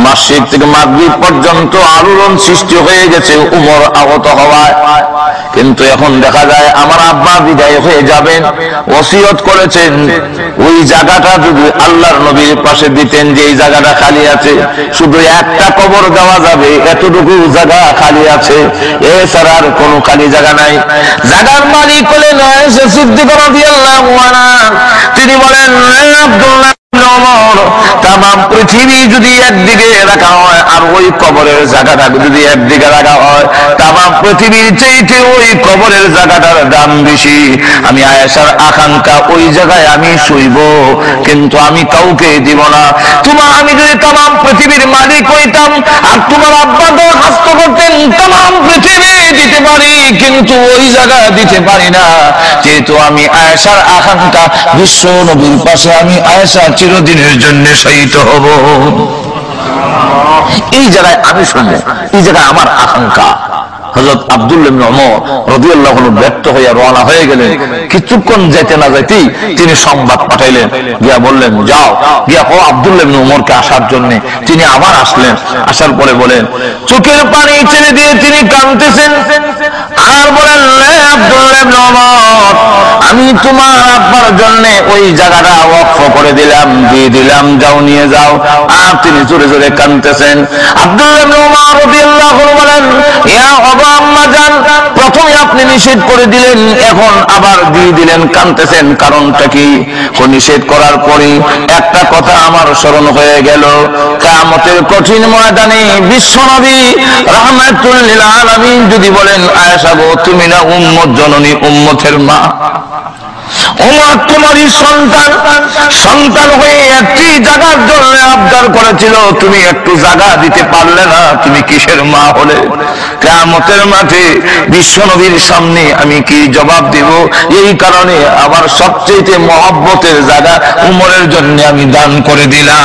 মাসিক থেকে মাগরিব পর্যন্ত আলোড়ন সৃষ্টি হয়ে গেছে উমর আহত হওয়ায়, কিন্তু এখন দেখা যায় আমার আব্বা বিদায় হয়ে যাবেন, ওসিয়ত করেছেন ওই জায়গাটা যদি আল্লাহর নবীর পাশে দিতেন, যে এই জায়গাটা খালি আছে, শুধু একটা কবর দেওয়া যাবে, এতটুকু জায়গা খালি আছে, এছাড়া আর কোনো খালি জায়গা নাই। জায়গার মালিক হলেন আয়েশা সিদ্দিকা রাদিয়াল্লাহু আনহা। তিনি বলেন, আব্দুল্লাহ ওমর, তামাম পৃথিবী যদি একদিকে রাখা হয় আর ওই কবরের জায়গাটা যদি একদিকে রাখা হয়, তামাম পৃথিবীর চাইতে ওই কবরের জায়গাটার দাম বেশি। আমি আয়েশার আকাঙ্ক্ষা, ওই জায়গায় আমি শুইব, কিন্তু আমি কাউকে দিব না। আমি যদি তামাম পৃথিবীর মালিক হইতাম আর তোমার আব্বা দরখাস্ত করতেন, তামাম পৃথিবী দিতে পারি, কিন্তু ওই জায়গা দিতে পারি না, যেহেতু আমি আয়েশার আকাঙ্ক্ষা, বিশ্ব নবীর পাশে আমি আয়েশা চিরদিনের জন্য শহীদ হব। এই জায়গায় আমি শুনবো, এই জায়গায় আমার আকাঙ্ক্ষা। হযরত আব্দুল্লাহ ইবনে ওমর রাদিয়াল্লাহু আনহু ব্যর্থ হয়ে রওনা হয়ে গেলেন। কিছুক্ষণ যেতে না যেতেই তিনি সংবাদ পাঠাইলেন, গিয়া বললেন, যাও গিয়া ও আব্দুল্লাহ ইবনে ওমরকে আসার জন্য। তিনি আবার আসলেন, আসার পরে বলেন, চোখের পানি ছেড়ে দিয়ে তিনি কাঁদতেছেন আর বলেন, আব্দুল্লাহ ইবনে ওমর, আমি তোমার আব্বার জন্য ওই জায়গাটা ওয়াকফ করে দিলাম, দিয়ে দিলাম, যাও নিয়ে যাও। আর তিনি জোরে জোরে কাঁদতেছেন। আব্দুল্লাহ ইবনে ওমর রাদিয়াল্লাহু আনহু বলেন, ইয়া আম্মা জান, প্রথমে আপনি নিষেধ করে দিলেন, এখন আবার দিয়ে দিলেন, কাঁদতেছেন, কারণটা কি? নিষেধ করার পরে একটা কথা আমার স্মরণ হয়ে গেল, কিয়ামতের কঠিন ময়দানে বিশ্বনবী রাহমাতুল লিল আলামিন যদি বলেন, আয়েশা গো, তুমি না উম্মত জননী, উম্মতের মা, ওমর তোমারই সন্তান, সন্তান হয়ে একটি জায়গার জন্য আবদার করেছিল, তুমি একটু জায়গা দিতে পারলে না, তুমি কিসের মা হলে? কিয়ামতের মাঠে বিশ্বনবীর সামনে আমি কি জবাব দেব? এই কারণে আমার সবচেয়ে মহব্বতের জায়গা উমরের জন্য আমি দান করে দিলাম।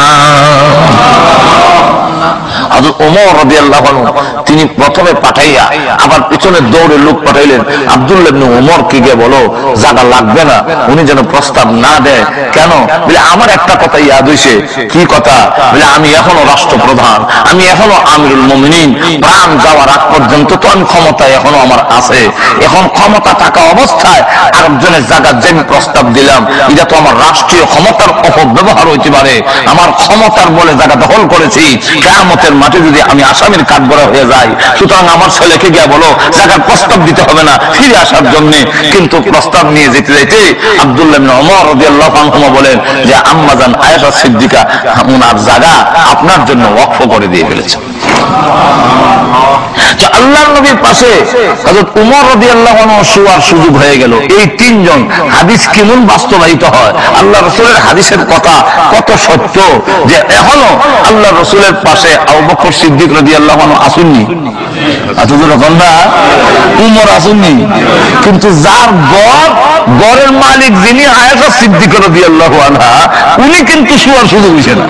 হযরত ওমর রাদিয়াল্লাহু আনহু তিনি প্রথমে পাঠাইয়া আবার পিছনে দৌড়ে লোক পাঠাইলেন, আব্দুল্লাহ ইবনে ওমর কে গিয়ে বলো জায়গা লাগবে না, উনি যেন প্রস্তাব না দেয়। কেন? বলে আমার একটা কথা ইয়াদ হইছে। কি কথা? বলে আমি এখনো রাষ্ট্রপ্রধান, আমি এখনো আমিরুল মুমিনিন, প্রাণ যাওয়ার আগ পর্যন্ত তো আমি ক্ষমতায় এখনো আমার আছে। এখন ক্ষমতা থাকা অবস্থায় আরেকজনের জায়গা যে আমি প্রস্তাব দিলাম, এটা তো আমার রাষ্ট্রীয় ক্ষমতার অপব্যবহার হইতে পারে। আমার ক্ষমতার বলে জায়গা দখল করেছি, কিয়ামতের মাঠে যদি আমি আসামির কাঠগড়া হয়ে যাই, সুতরাং আমার ছেলেকে গিয়ে বলো জায়গার প্রস্তাব দিতে হবে না, ফিরে আসার জন্য। কিন্তু প্রস্তাব নিয়ে যেতে যেতে আব্দুল্লাহ ইবনে ওমর রাদিয়াল্লাহু আনহু বলেন যে, আম্মা জান আয়েশা সিদ্দিকা ওনার জায়গা আপনার জন্য ওয়াকফ করে দিয়ে ফেলেছে। আল্লাহর নবীর পাশে হযরত ওমর রাদিয়াল্লাহু আনহু শোয়ার সুযোগ হয়ে গেল। এই তিনজন হাদিস কেমন বাস্তবায়িত হয়, আল্লাহ রাসূলের হাদিসের কথা কত সত্য, যে এখনো আল্লাহ রাসূলের পাশে আবু বকর সিদ্দিক রাদিয়াল্লাহু আনহু আসেননি, উমর আসেননি, কিন্তু যার গড়ের মালিক যিনি আয়েশা সিদ্দিকা রাদিয়াল্লাহু আনহা, উনি কিন্তু শোয়ার সুযোগ হইছে না।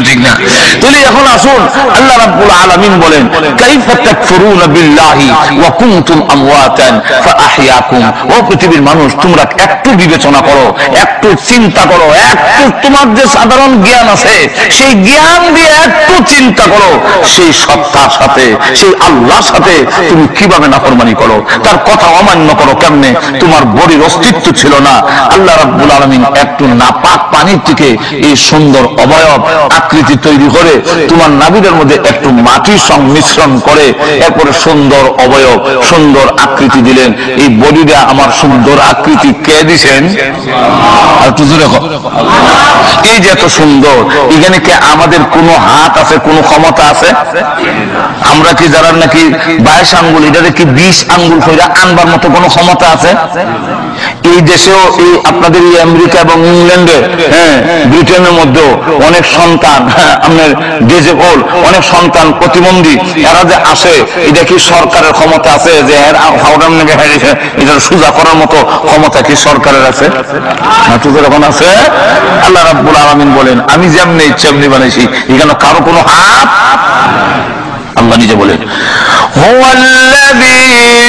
ঠিক না? তাহলে এখন আসুন আল্লাহ রাব্বুল আলামিন বলেন কাইফা তাকফুরুনা বিল্লাহি ওয়া কুনতুম আমওয়াতান ফাআহইয়াকুম। ও পৃথিবীর মানুষ, তোমরা একটু বিবেচনা করো, একটু চিন্তা করো, একটু তোমার যে সাধারণ জ্ঞান আছে সেই জ্ঞান দিয়ে একটু চিন্তা করো, সেই সত্তার সাথে, সেই আল্লাহর সাথে তুমি কিভাবে নাফরমানি করো, তার কথা অমান্য করো কেমনে? তোমার বডির অস্তিত্ব ছিল না, আল্লাহ রাব্বুল আলামিন একটু নাপাক পানির থেকে এই সুন্দর অবয়ব আকৃতি তৈরি করে তোমার নাভিদের মধ্যে একটু মাটির সংমিশ্রণ করে এরপরে সুন্দর অবয়ব, সুন্দর আকৃতি দিলেন। এই বডিটা আমার সুন্দর আকৃতি কে দিছেন? এই যে এত সুন্দর, এখানে কি আমাদের কোনো হাত আছে, কোনো ক্ষমতা আছে? আমরা কি যারা নাকি 22 আঙ্গুল, এটাতে কি 20 আঙ্গুল কইরা আনবার মতো কোনো ক্ষমতা আছে? এই দেশেও, এই আপনাদের এই আমেরিকা এবং ইংল্যান্ডে, হ্যাঁ ব্রিটেনের মধ্যেও অনেক সন্তান, আপনার ডিজেবল অনেক সন্তান প্রতিবন্ধী, এরা যে আসে, এটা কি সরকারের ক্ষমতা আছে যে এটা সোজা করার মতো ক্ষমতা কি সরকারের আছে? যখন আছে, আল্লাহ রাব্বুল আলামিন বলেন আমি যেমনি ইচ্ছা এমনি বানাইছি, এখানে কারো কোনো হাত। আল্লাহ নিজে বলেন হুয়াল্লাযী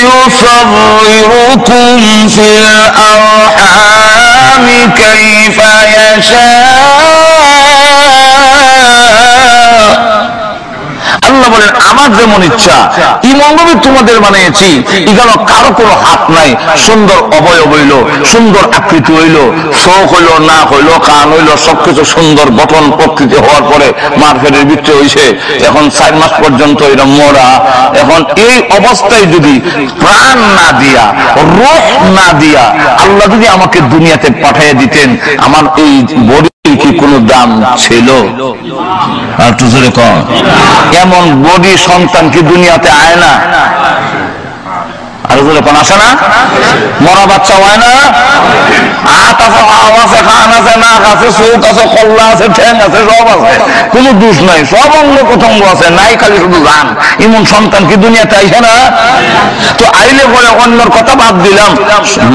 ইউসাউইরুকুম ফিল আরহামি কাইফা ইয়াশা। আল্লাহ বলেন আমার যেমন ইচ্ছা ইমনভাবে তোমাদের বানিয়েছি, এখানে কারো কোনো হাত নাই। সুন্দর অবয়ব হইল, সুন্দর আকৃতি হইল, চোখ হইল, নাক হইল, কান হইল, সবকিছু সুন্দর গঠন প্রকৃতি হওয়ার পরে মার্কেটের ভিতরে হয়েছে এখন 4 মাস পর্যন্ত এটা মরা। এখন এই অবস্থায় যদি প্রাণ না দিয়া, রূহ না দিয়া আল্লাহ যদি আমাকে দুনিয়াতে পাঠিয়ে দিতেন, আমার এই বডি কি কোনো দাম ছিল? আর তো জোরে কম, এমন বডি সন্তান কি দুনিয়াতে আয় না? আর জোরে কোন আসে না? মরা বাচ্চা হয় না? হাত আছে, হাও আছে, কান আছে, নাক আছে, চোখ আছে, কল্লা আছে, ঠ্যাং আছে, সব আছে, কোনো দোষ নাই, সব অঙ্গ প্রত্যঙ্গ আছে, নাই খালি শুধু জান। এমন সন্তান কি দুনিয়াতে আইসে না? তো আইলে বলে অন্যর কথা বাদ দিলাম,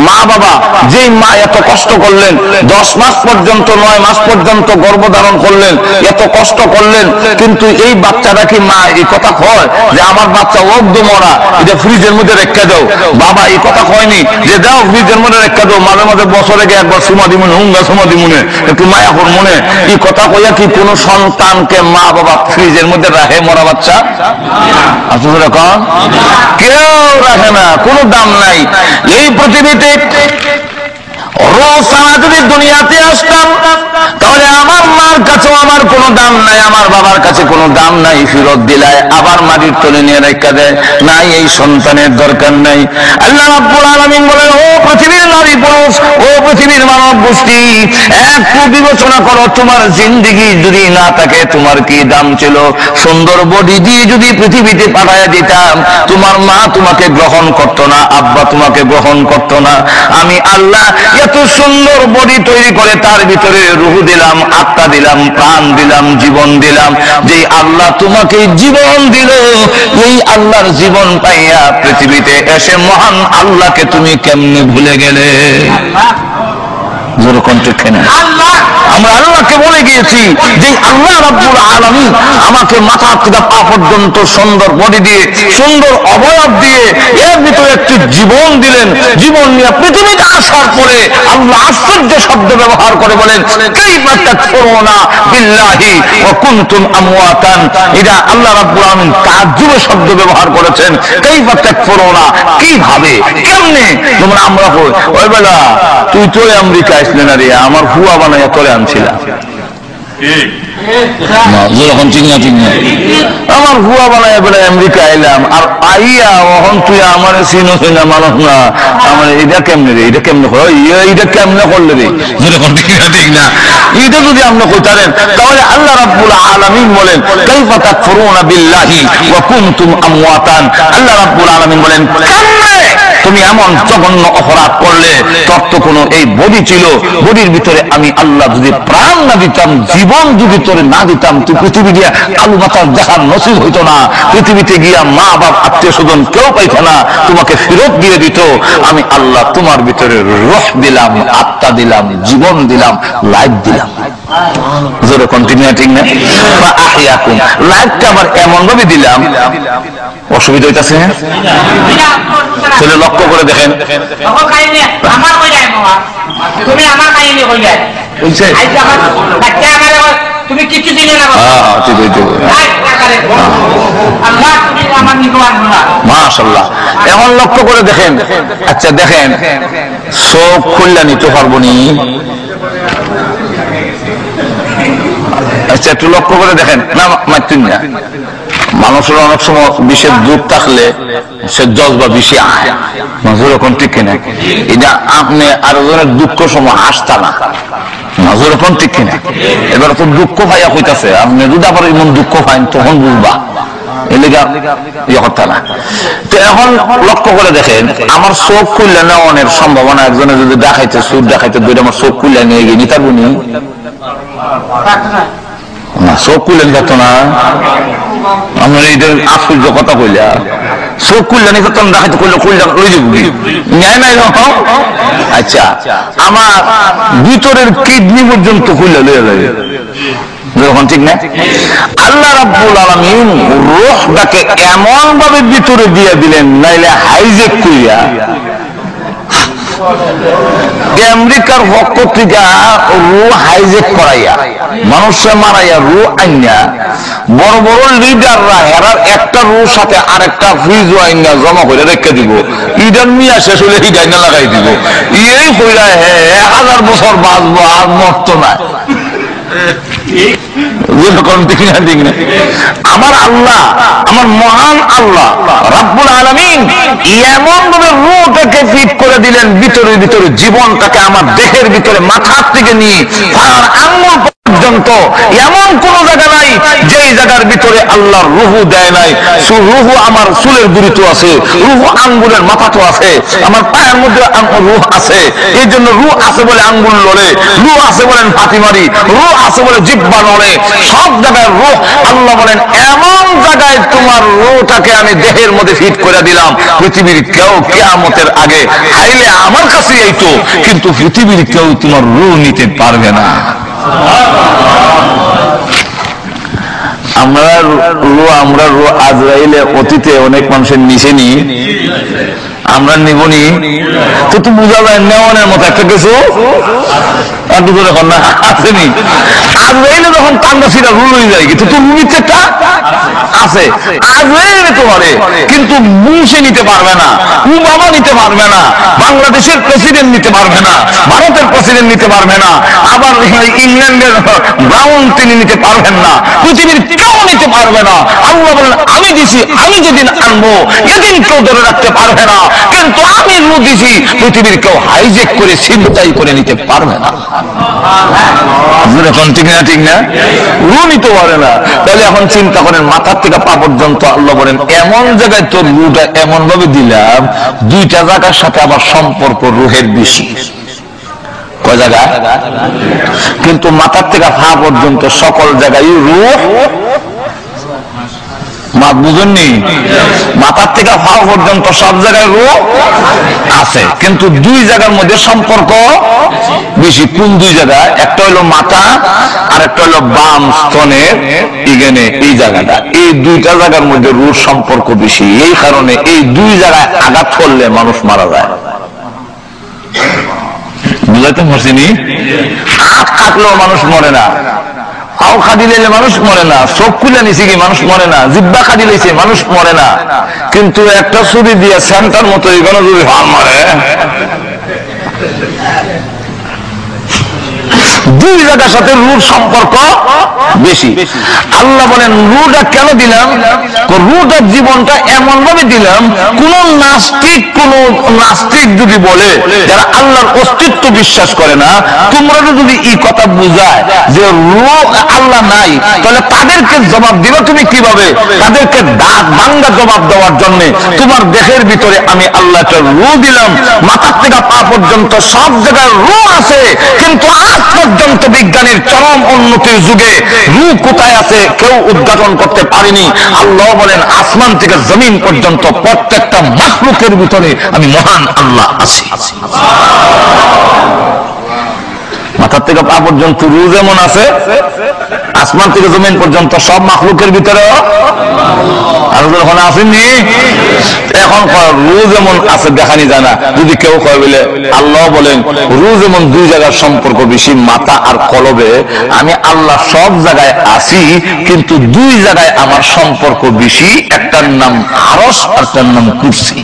মা বাবা যেই মা এত কষ্ট করলেন, 10 মাস পর্যন্ত 9 মাস পর্যন্ত গর্ভধারণ করলেন, এত কষ্ট করলেন, কিন্তু এই বাচ্চাটা কি মা এই কথা কয় যে আমার বাচ্চা অর্ধ মরা, এটা ফ্রিজের মধ্যে রেখে দাও? বাবা এই কথা কয়নি যে দাও ফ্রিজের মধ্যে রেখে দাও, মাঝে মাঝে বছরে একবার সুমাদি মনে, হুঙ্গা সুমাদি মনে, একটু মায়াপুর মনে, এই কথা কইয়া কি কোনো সন্তানকে মা বাবা ফ্রিজের মধ্যে রাখে মরা বাচ্চা? আসলে কন কেউ রাখে না, কোনো দাম নাই। এই পৃথিবীতে রোজ যদি দুনিয়াতে আসতাম তাহলে আমার মার কাছেও আমার কোনো দাম নাই, আমার বাবার কাছে কোনো দাম নাই, ফেরত দিলায় আবার মাটির তলে নিয়ে রেখা দেয়, নাই এই সন্তানের দরকার নাই। আল্লাহ রাব্বুল আলামিন বলেন ও পৃথিবীর নারী পুরুষ, ও পৃথিবীর মানব গোষ্ঠী, একটু বিবেচনা করো, তোমার জিন্দেগি যদি না থাকে তোমার কি দাম ছিল? সুন্দর বডি দিয়ে যদি পৃথিবীতে পাঠাইয়া দিতাম, তোমার মা তোমাকে গ্রহণ করতো না, আব্বা তোমাকে গ্রহণ করতো না। আমি আল্লাহ এত সুন্দর বডি তৈরি করে তার ভিতরে রূহ দিলাম, আত্মা দিলাম, প্রাণ দিলাম, জীবন দিলাম। যেই আল্লাহ তোমাকে জীবন দিল, এই আল্লাহর জীবন পাইয়া পৃথিবীতে এসে মহান আল্লাহকে তুমি কেমনে ভুলে গেলে? আমরা আল্লাহকে বলে গিয়েছি যে আল্লাহ রাব্বুল আলামিন আমাকে মাথা থেকে পা পর্যন্ত সুন্দর বডি দিয়ে, সুন্দর অবয়ব দিয়ে এর ভিতরে একটি জীবন দিলেন। জীবন নিয়ে পৃথিবীতে আসার পরে আল্লাহ আশ্চর্য শব্দ ব্যবহার করে বলেন কাইফা তাকফুরুনা বিল্লাহি ওয়া কুনতুম আমওয়াতান। এটা আল্লাহ রাব্বুল আলামিন তাজ্জুব শব্দ ব্যবহার করেছেন। কাইফা তাকফুরুনা, কিভাবে, কেমনে? যেমন আমরা ওই বেলা তুই তো আমেরিকা আসলে না রে, আমার হুয়া বানাইয়া তোরে আনছিলাম, আমার হুয়া বানাইয়া বলে আমেরিকা আইলাম, আর আইয়া ওহন তুই আমার চিনো চিনা মানুষ না, আমার এটা কেমনে রে, এটা কেমনে এটা কেমনে করলে রে, ঠিক না? এটা যদি আপনি কইতারেন তাহলে আল্লাহ রাব্বুল আলামিন বলেন কাইফা তাকফুরুনা বিল্লাহি ওয়া কুনতুম আমওয়াতান। আল্লাহ রাব্বুল আলামিন বলেন কেমনে তুমি এমন জঘন্য অপরাধ করলে তোর তো কোনো এই বডি ছিল, বডির ভিতরে আমি আল্লাহ যদি প্রাণ না দিতাম, জীবন যদি তোরে না দিতাম, তুই পৃথিবী গিয়া কালু মাথার দেখার নসিব হইতো না, পৃথিবীতে গিয়া মা বাপ আত্মীয় স্বজন কেউ পাইত না, তোমাকে ফেরত দিয়ে দিত। আমি আল্লাহ তোমার ভিতরে রূহ দিলাম, আত্মা দিলাম, জীবন দিলাম, লাইফ দিলাম। জোরে কন্টিনিউ ঠিক না? বা আহিয়াকুম, লাইফটা আমার এমন ভাবে দিলাম, অসুবিধা হইতাছে? তাহলে লক্ষ্য করে দেখেন, তুমি কিছু দিলে না মাশাআল্লাহ। এখন লক্ষ্য করে দেখেন, আচ্ছা দেখেন চোখ খুললা নিতে পারবো নি? আচ্ছা একটু লক্ষ্য করে দেখেন না, মারতেন না। মানুষের অনেক সময় বিষের দুধ থাকলে সে জজবা বিষে আয়, নজর এখন ঠিক কিনা? এটা আপনি আরো জনের দুঃখ সময় হাসতা না, নজর এখন ঠিক কিনা? এবার তো দুঃখ পাইয়া হইতাছে, আপনি যদি আবার এমন দুঃখ পাইন তখন বুঝবা এখন লক্ষ্য করে দেখেন, আমার চোখ খুললে নেওয়ানোর সম্ভাবনা একজনে যদি দেখাইতে সুর দেখাইতে দুইটা আমার চোখ খুললে নিয়ে গিয়ে নিতে পারবো নি? চোখ খুললে নিত না। আমরা এইটা আশ্চর্য কথা কইলা, চোখ খুললে নিত দেখাইতে করলে খুললে লই যাবো ন্যায় নাই। আচ্ছা আমার ভিতরের কিডনি পর্যন্ত খুললে লইয়া লাগে যখন, ঠিক না? আল্লাহ রাব্বুল আলামিন রূহটাকে এমন ভাবে ভিতরে দিয়ে দিলেন, নাইলে হাইজেক কইয়া আমেরিকার পক্ষ থেকে রূহ হাইজেক করাইয়া মানুষে মারাইয়া রূহ আইনা বড় বড় লিডাররা হেরার একটা রূহ সাথে আরেকটা ফ্রিজ আইনা জমা করে রেখে দিব, ইডার মিয়া শেষ হলে এই গাইনা লাগাই দিব, এই কইরা 1000 বছর বাঁচবো আর মরতো না। আমার আল্লাহ, আমার মহান আল্লাহ রাব্বুল আলামিন এমন ভাবে রূহটাকে ফিট করে দিলেন ভিতরে ভিতরে, জীবনটাকে আমার দেহের ভিতরে মাথার থেকে নিয়ে পায়ের আঙ্গুল পর্যন্ত এমন কোন জায়গা নাই যেই জায়গার ভিতরে আল্লাহর রূহ দেয় নাই। রূহ আমার চুলের গুড়িতে আছে, রূহ আঙ্গুলের মাথাতে আছে, আমার পায়ের মধ্যে রূহ আছে। এই জন্য রূহ আছে বলে আঙ্গুল লড়ে, রূহ আছে বলেন ফাঁকি মারি, রূহ আছে বলে জিহ্বা নড়ে, সব জায়গায় রূহ। আল্লাহ বলেন এমন জায়গায় তোমার রূহটাকে আমি দেহের মধ্যে ফিট করে দিলাম, পৃথিবীর কেউ কিয়ামতের আগে আইলে আমার কাছে এইতো, কিন্তু পৃথিবীর কেউ তোমার রূহ নিতে পারবে না। আমরা রূহ আজরাইলে অতীতে অনেক মানুষের নিছেনি, আমরা নিবনি তো তো বোঝা যায় নেওয়ানের মতো একটা কিছু আসেনি। আজরাইলে যখন কান্দা ছিটা রুল হয়ে যায়, কিন্তু তো রুল ইচ্ছেটা আছে, আজরাইলে নিতে পারে কিন্তু মুসে নিতে পারবে না, ওবামা নিতে পারবে না, বাংলাদেশের প্রেসিডেন্ট নিতে পারবে না, ভারতের প্রেসিডেন্ট নিতে পারবে না, আবার ইংল্যান্ডের ব্রাউন তিনি নিতে পারবেন না, পৃথিবীর কেউ নিতে পারবে না। আল্লাহ বলেন আমি দিছি, আমি যেদিন আনবো এদিন কেউ ধরে রাখতে পারবে না, কিন্তু আমি রূহ দিছি, পৃথিবীর কেউ হাইজেক করে ছিনতাই করে নিতে পারবে না। এখন ঠিক না? ঠিক না? রূহ নিতে পারে না। তাহলে এখন চিন্তা করেন মাথার থেকে পা পর্যন্ত আল্লাহ বলেন এমন জায়গায় তোর রূহটা এমন ভাবে দিলাম, দুইটা জায়গার সাথে আবার সম্পর্ক রূহের বেশি। কয় জায়গা? কিন্তু মাথার থেকে পা পর্যন্ত সকল জায়গায় রূহ বুঝেননি, মাথার থেকে পা পর্যন্ত সব জায়গায় রূহ আছে, কিন্তু দুই জায়গার মধ্যে সম্পর্ক বেশি। কোন দুই জায়গায়? একটা হলো মাথা আর একটা হলো বাম স্তনের এখানে এই জায়গাটা, এই দুইটা জায়গার মধ্যে রূহের সম্পর্ক বেশি। এই কারণে এই দুই জায়গায় আঘাত করলে মানুষ মারা যায়। বুঝাইতে পারছিনি? হাত কাটলেও মানুষ মরে না, পাও খাদি লাইলে মানুষ মরে না, চোখ খুলে নিছে কি মানুষ মরে না, জিব্বা খাদি লাইছে মানুষ মরে না, কিন্তু একটা ছুরি দিয়ে সেন্টার মতো এখানে যদি হাল মারে, দুই জায়গার সাথে রূহ সম্পর্ক বেশি। আল্লাহ বলেন রুহটা কেন দিলাম? রুহটার জীবনটা এমন ভাবে দিলাম, কোন নাস্তিক যদি বলে, যারা আল্লাহর অস্তিত্ব বিশ্বাস করে না, তোমরা যদি এই কথা বুঝায় যে রুহ আল্লাহ নাই, তাহলে তাদেরকে জবাব দিবে তুমি কিভাবে? তাদেরকে দাঁত ভাঙ্গা জবাব দেওয়ার জন্য তোমার দেহের ভিতরে আমি আল্লাহ রুহ দিলাম, মাথার থেকে পা পর্যন্ত সব জায়গায় রুহ আছে, কিন্তু আজ পর্যন্ত বিজ্ঞানের চরম উন্নতির যুগে রুহ কোথায় আছে কেউ উদ্ঘাটন করতে পারেনি। আল্লাহ বলেন আসমান থেকে জমিন পর্যন্ত প্রত্যেকটা মাখলুকের ভিতরে আমি মহান আল্লাহ আছি। মাথার থেকে পা পর্যন্ত রুহ যেমন আছে, আসমান থেকে জমিন পর্যন্ত সব মাখলুকের ভিতরে আসেননি। এখন রুহ যেমন আছে দেখানি জানা, যদি কেউ কয় বলে আল্লাহ বলেন রুহ যেমন দুই জায়গার সম্পর্ক বেশি, মাথা আর কলবে, আমি আল্লাহ সব জায়গায় আছি, কিন্তু দুই জায়গায় আমার সম্পর্ক বেশি, একটার নাম আরশ আর একটার নাম কুরসি।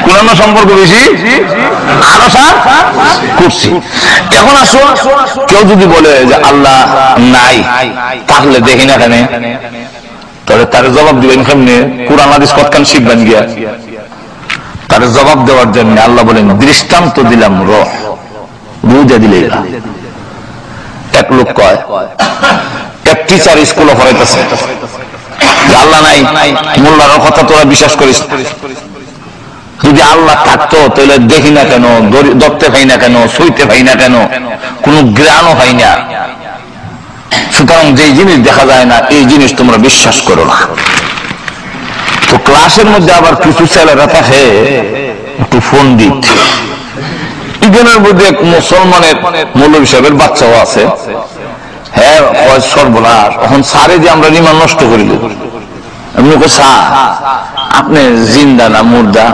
কোন সম্পর্ক বেশি? আরশ আর কুরসি। এখন আসো, কেউ যদি বলে যে আল্লাহ নাই, তাহলে দেখি না কেন, তাহলে তার জবাব দিবেন কেমনে? কুরআন হাদিস কতখান শিখবেন গিয়া? তার জবাব দেওয়ার জন্য আল্লাহ বলেন দৃষ্টান্ত দিলাম রূহ বুঝে দিলে। এক লোক কয়, এক টিচার স্কুলে পড়াইতেছে আল্লাহ নাই, মোল্লার কথা তোরা বিশ্বাস করিস, যদি আল্লাহ থাকতো তাহলে দেখি না কেন, ধরতে পাই না কেন, সইতে পাই না কেন, কোন জ্ঞানও পাই না, সুতরাং যে জিনিস দেখা যায় না এই জিনিস তোমরা বিশ্বাস করো না। তো ক্লাসের মধ্যে আবার কিছু ছেলেরা থাকে একটু পণ্ডিত, ইগনের মধ্যে এক মুসলমানের মৌলভী সাহেবের বাচ্চাও আছে, হ্যাঁ সর্বনাশ, এখন সারে যে আমরা রিমান নষ্ট করিল, আপনি জিন্দা না মুর্দা?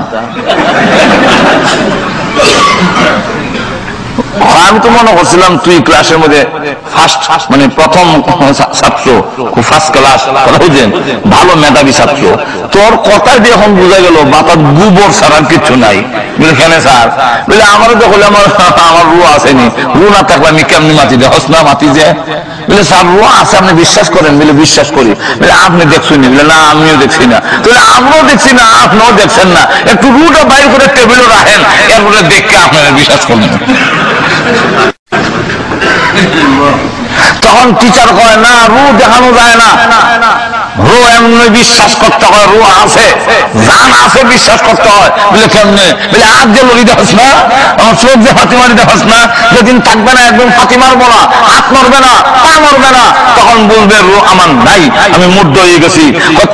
আমি তো মনে করছিলাম তুই ক্লাসের মধ্যে ফার্স্ট, মানে প্রথম ছাত্র, খুব ফার্স্ট ক্লাস, বুঝলেন, ভালো মেধাবী ছাত্র। তোর কথা দিয়ে এখন বোঝা গেল বাতার গোবর ছাড়ার কিছু নাই। কেন স্যার? বলে আমারও তো হলে আমার রুহ আসেনি, রুহ না থাকলে আমি কেমনি মাটি দে হস না মাটি যে? বলে স্যার রুহ আছে, আপনি বিশ্বাস করেন? বলে বিশ্বাস করি। বলে আপনি দেখছেন? বলে না আমিও দেখছি না। তাহলে আমরাও দেখছি না, আপনিও দেখছেন না, একটু রুহটা বাইর করে টেবিলে রাখেন, এরপরে দেখে আপনারা বিশ্বাস করবেন। তখন টিচার কয় না, রুহ দেখানো যায় না, রুহ এমনি বিশ্বাস করতে হয়, রুহ আছে, জান আছে বিশ্বাস করতে হয়। বলে কেমনে? বলে হাত যে লড়ি দেখাস না, আমার চোখ যে ফাতিমারি দেখাস না, যেদিন থাকবে না একদম ফাতি মারবো না, হাত মরবে না, পা মরবে না, তখন বলবে রুহ আমার নাই, আমি মুগ্ধ হয়ে গেছি।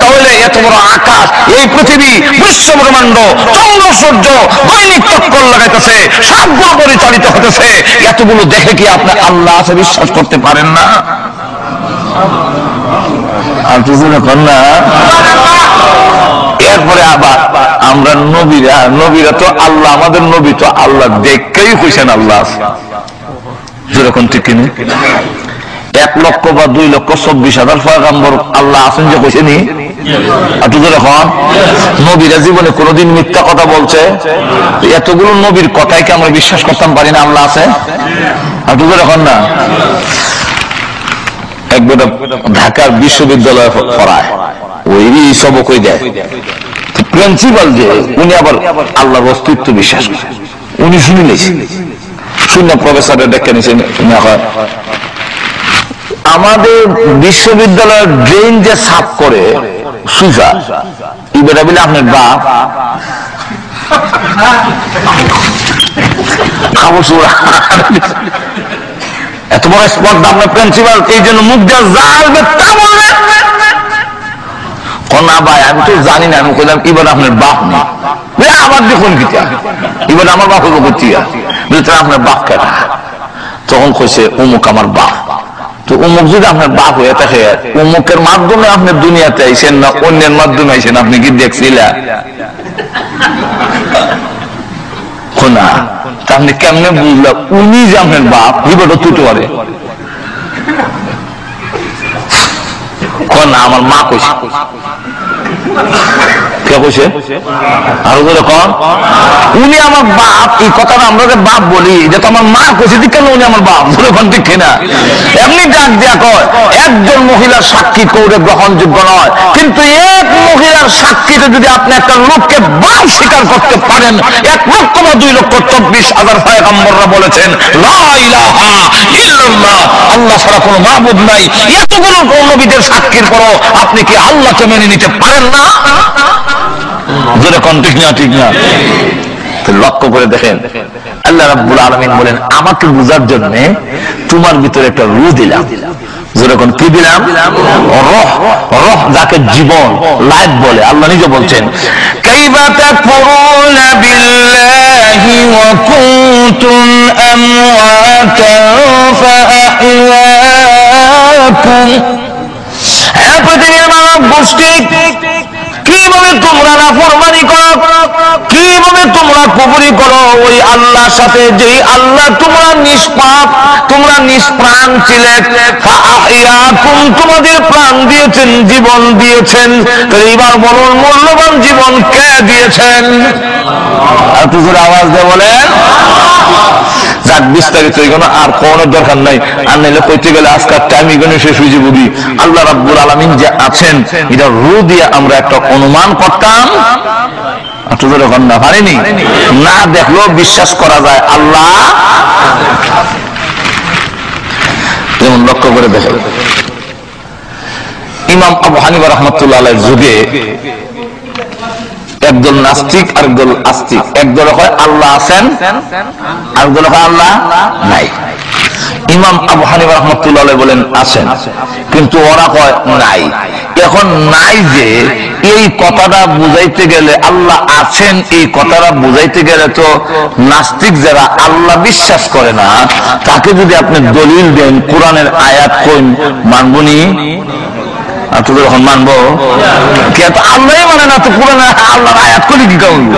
তাহলে এত বড় আকাশ, এই পৃথিবী, বিশ্ব ব্রহ্মাণ্ড, চন্দ্র সূর্য দৈনিক চক্কর লাগাইতেছে, সবগুলো পরিচালিত হতেছে, এতগুলো দেখে কি আপনি আল্লাহ আছে বিশ্বাস করতে পারেন না? এরপরে আবার আমরা নবীরা তো আল্লাহ, আমাদের নবী তো আল্লাহ দেখেই কইছেন আল্লাহ যেরকম, ঠিক কিনা? 1 লক্ষ বা 2,24,000 পয়গম্বর আল্লাহ আছেন যে কইছেনি। এখন নবীরা জীবনে কোনোদিন মিথ্যা কথা বলছে? এতগুলো নবীর কথাই কি আমরা বিশ্বাস করতাম পারি না আল্লাহ আছে? এখন না, একবার ঢাকার বিশ্ববিদ্যালয়ে পড়ায়, ওই সবক হয়ে যায়, প্রিন্সিপাল যে উনি আবার আল্লাহর অস্তিত্ব বিশ্বাস করেন, উনি শুনে নিয়েছেন, শূন্য প্রফেসরের ডেকে নিয়েছেন। আমাদের বিশ্ববিদ্যালয়ের ড্রেন যে সাফ করে সুজা, এই বেটা বলে আপনার বাপ এত বড় স্পর্ধা আপনার প্রিন্সিপাল, এই জন্য মুখ দিয়ে জালবে তা বলবে না ভাই, আমি তো জানি না। আমি কইলাম এবার আপনার বাপ নেই, আবার দেখুন কিটা, এবার আমার বাপ হইব করছি, আপনার বাপ কেনা? তখন কইছে অমুক আমার বাপ। তো অমুক যদি আপনার বাপ হয়ে থাকে, অমুকের মাধ্যমে আপনি দুনিয়াতে আইসেন না অন্যের মাধ্যমে আইসেন, আপনি কি দেখছিলেন? না, আপনি কেমনে বুঝলেন উনি যে আপনার বাপ? বিপদ তুটে পারে না, আমার মা কইছে। কে কইছে? আরো ধরে কন, উনি আমার বাপ। এই কথাটা আমরা যে বাপ বলি, এটা তো আমার মা কইছে, ঠিক কেন উনি আমার বাপ? ধরে কন ঠিক কিনা? এমনি ডাক দেয়া কয় একজন মহিলার সাক্ষী কৌরে গ্রহণযোগ্য নয়, কিন্তু এক মহিলার সাক্ষীতে যদি আপনি একটা লোককে বাপ স্বীকার করতে পারেন, 1 লক্ষ বা 2 লক্ষ 24,000 পয়গম্বররা বলেছেন লা ইলাহা ইল্লাল্লাহ, আল্লাহ ছাড়া কোনো মাবুদ নাই। এতগুলো নবীদের সাক্ষীর পরও আপনি কি আল্লাহকে মেনে নিতে পারেন না? যেরকম ঠিক না, ঠিক না? লক্ষ্য করে দেখেন, আল্লাহ রাব্বুল আলামিন বলেন আমাকে বুঝার জন্য তোমার ভিতরে একটা রূহ দিলাম। যেরকম কি দিলাম? রহ। রহ যাকে জীবন, লাইফ বলে। আল্লাহ নিজে বলছেন কাইফা তাকফুরুনা বিল্লাহি ওয়া কুনতুম আমওয়াতান ফাআহইয়াকুম। হে পৃথিবীর মানব গোষ্ঠী, কিভাবে তোমরা নাফরমানি করো, কিভাবে তোমরা কুফরি করো ওই আল্লাহর সাথে, যেই আল্লাহ তোমরা নিষ্পাপ, তোমরা নিষ্প্রাণ ছিলেন। ফাআহইয়াকুম, তোমাদের প্রাণ দিয়েছেন, জীবন দিয়েছেন। তো এবার বলুন মূল্যবান জীবন কে দিয়েছেন? আর কিছু আওয়াজ দিয়ে বলেন। যাক, বিস্তারিত এগুলো আর কোনো দরকার নাই, আর নাইলে কইতে গেলে আজকাল টাইম এগুলো শেষ হয়ে যাবে। আল্লাহ রাব্বুল আলামিন যে আছেন, এটা রূহ দিয়ে আমরা একটা অনুমান করতাম, না পারিনি, না দেখলেও বিশ্বাস করা যায় আল্লাহ। যেমন লক্ষ্য করে দেখে ইমাম আবু হানিফা রাহমাতুল্লাহ আলাইহির যুগে একদল নাস্তিক আর একদল আস্তিক। একদল হয় আল্লাহ আছেন, আরেকদল হয় আল্লাহ নাই। ইমাম আবু হানিফা রাহমাতুল্লাহ আলাইহি বলেন আছেন, কিন্তু ওরা কয় নাই। এখন নাই যে এই কথাটা বুঝাইতে গেলে, আল্লাহ আছেন এই কথাটা বুঝাইতে গেলে তো নাস্তিক যারা আল্লাহ বিশ্বাস করে না, তাকে যদি আপনি দলিল দেন কোরআনের আয়াত কইন, মানবনি? যখন মানবো আল্লাহ মানে না, তো পুরো আল্লাহর আয়াত করে কি করব?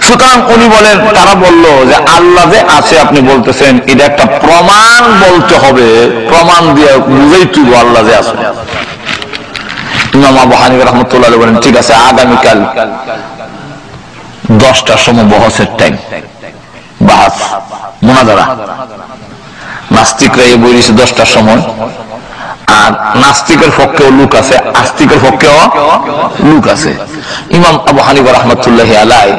সুতরাং উনি বলেন, তারা বলল যে আল্লাহ যে আছে আপনি বলতেছেন, এটা একটা প্রমাণ বলতে হবে, প্রমাণ দিয়ে বুঝেই তুই আল্লাহ যে আছে। ইমাম আবু হানিফা রাহমাতুল্লাহ বলেন ঠিক আছে, আগামীকাল 10টার সময় বহসের টাইম, বাহাস মুনাজারা। নাস্তিকরা এই বই দিয়েছে 10টার সময়, আর নাস্তিকের পক্ষেও লোক আছে, আস্তিকের পক্ষেও লোক আছে। ইমাম আবু হানিফা রাহমাতুল্লাহি আলাইহি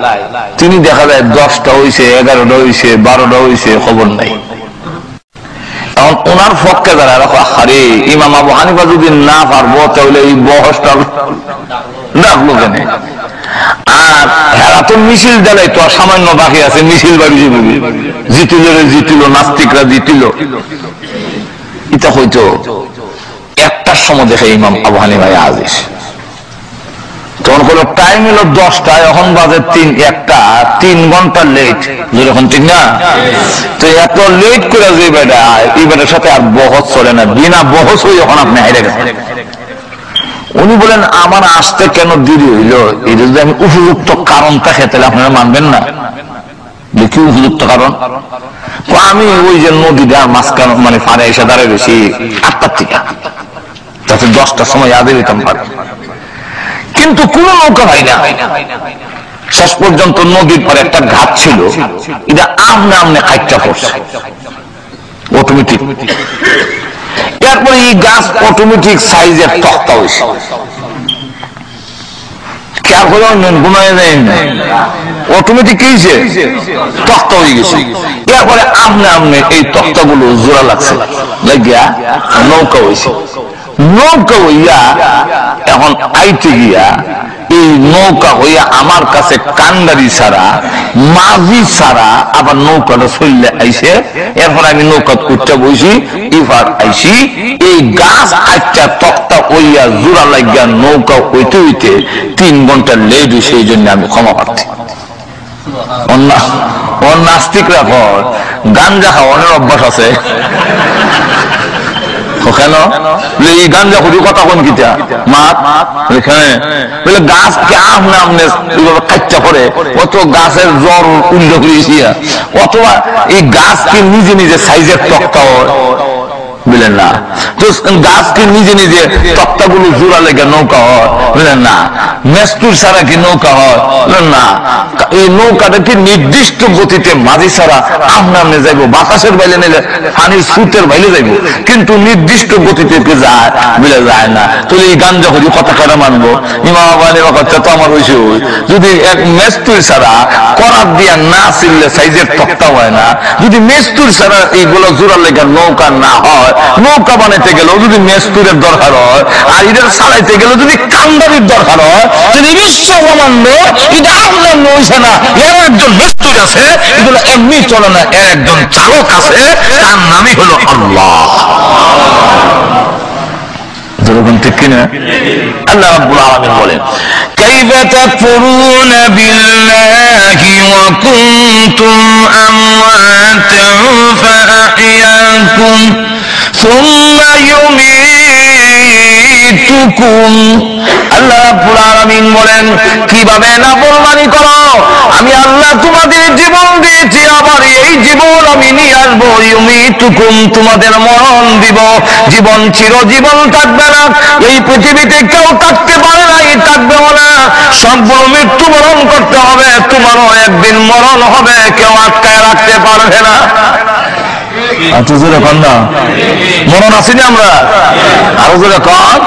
তিনি দেখা যায় 10টা হইছে, 11টা হইছে, 12টা হইছে, খবর নাই। এখন ওনার পক্ষে যারা আরে ইমাম আবু হানিফা যদি না পারবো তাহলে এই বহসটা ডাকলো কেন? আর হেরা তো মিছিল জ্বালাই তো সামান্য বাকি আছে, মিছিল বাড়ি জিতিল রে জিতিল, নাস্তিকরা জিতিল। এটা হয়তো 1টার সময় দেখে ইমাম আবু হানিফা আদেশ, তখন কোনো টাইম হলো 10টা, এখন বাজে 1 ঘন্টা লেট, যেরকম ঠিক না? তো এত লেট করে যে বেটা, এই বেটার সাথে আর বহস চলে না, বিনা বহস হয়ে যখন আপনি হেরে গেছেন। উনি বলেন আমার আসতে কেন দেরি হইল, এটা যদি আমি উপযুক্ত কারণ থাকে তাহলে আপনারা মানবেন না। দেখি উপযুক্ত কারণ, আমি ওই যে নদীটা মাঝখানে মানে পারে এসে দাঁড়িয়ে গেছি 8টার থেকে, তাতে 10টার সময় আদে দিতাম পারে, কিন্তু কোন নৌকা ভাই না। শেষ পর্যন্ত নদীর পরে একটা ঘাট ছিল, এটা আমনে আমনে কাইটটা পড়ছে অটোমেটিক। এরপরে এই গাছ অটোমেটিক সাইজের তক্তা হয়েছে, খেয়াল করে গুনায় যায় না, অটোমেটিক হয়েছে তক্তা হয়ে গেছে। এরপরে আমনে আমনে এই তক্তাগুলো জোড়া লাগছে, লাগিয়া নৌকা হয়েছে। নৌকা হইয়া এখন আইতে গিয়া এই নৌকা হইয়া আমার কাছে কান্ডারি ছাড়া, মাঝি ছাড়া আবার নৌকাটা চললে আইসে। এরপর আমি নৌকা উঠতে বসি, এবার আইসি এই গাছ আটটা তক্তা হইয়া জোড়া লাগিয়া নৌকা হইতে হইতে 3 ঘন্টা লেট হয়েছে, এই জন্য আমি ক্ষমা প্রার্থী। নাস্তিকরা গাঞ্জা খাওয়ানোর অভ্যাস আছে কেন? এই গাঞ্জা খুবই কথা কোন কিটা মাত এখানে গাছকে আমনে আমনে কাচ্চা করে, অত গাছের জ্বর উল্লেখ করেছি, অথবা এই গাছকে নিজে নিজে সাইজের তক্তা বুঝলেন না? তো গাছ কি নিজে নিজে তক্তাগুলো জোড়া লেগে নৌকা হয়? বুঝলেন না? মেস্তুর ছাড়া কি নৌকা হয়? বুঝলেন না? এই নৌকাটা কি নির্দিষ্ট গতিতে মাঝি ছাড়া আমনে যাইবো, বাতাসের বাইলে নিলে পানির স্রোতের বাইলে যাইবো, কিন্তু নির্দিষ্ট গতিতে কি যায়? বুঝে যায় না। তো এই গান যখন কথা কেন মানবো? ইমাম আবানি কথা তো আমার হয়েছে, যদি এক মেস্তুর ছাড়া করাত দিয়া না ছিললে সাইজের তক্তা হয় না, যদি মেস্তুর ছাড়া এইগুলো জোড়া লেগে নৌকা না হয়, নৌকা বানাইতে গেলেও যদি মেস্তুরের দরকার হয়, আর এদের চালাইতে গেলে যদি কান্দারির দরকার হয়, যদি বিশ্ব ব্রহ্মাণ্ড এটা আপনার নইছে না, এর একজন মেস্তুর আছে, এগুলো এমনি চলে না, এর একজন চালক আছে, তার নামই হলো আল্লাহ। যেরকম ঠিক কিনা? আল্লাহ রাব্বুল আলামিন বলেন, কাইফা তাকফুরুনা বিল্লাহি ওয়া কুনতুম আমওয়াতান ফাআহইয়াকুম সুম্মা ইউমীতুকুম। আল্লাহ রাব্বুল আলামিন বলেন, কিভাবে নাফরমানি করো? আমি আল্লাহ তোমাদের জীবন দিয়েছি, আবার এই জীবন আমি নিয়ে আসবো। ইউমীতুকুম, তোমাদের মরণ দিব। জীবন চিরজীবন থাকবে না, এই পৃথিবীতে কেউ থাকতে পারে না, থাকবেও না, সবগুলো মৃত্যুবরণ করতে হবে। তোমারও একদিন মরণ হবে, কেউ আটকায় রাখতে পারবে না। মরণ আসেনি আমরা, আরো জোরে কন।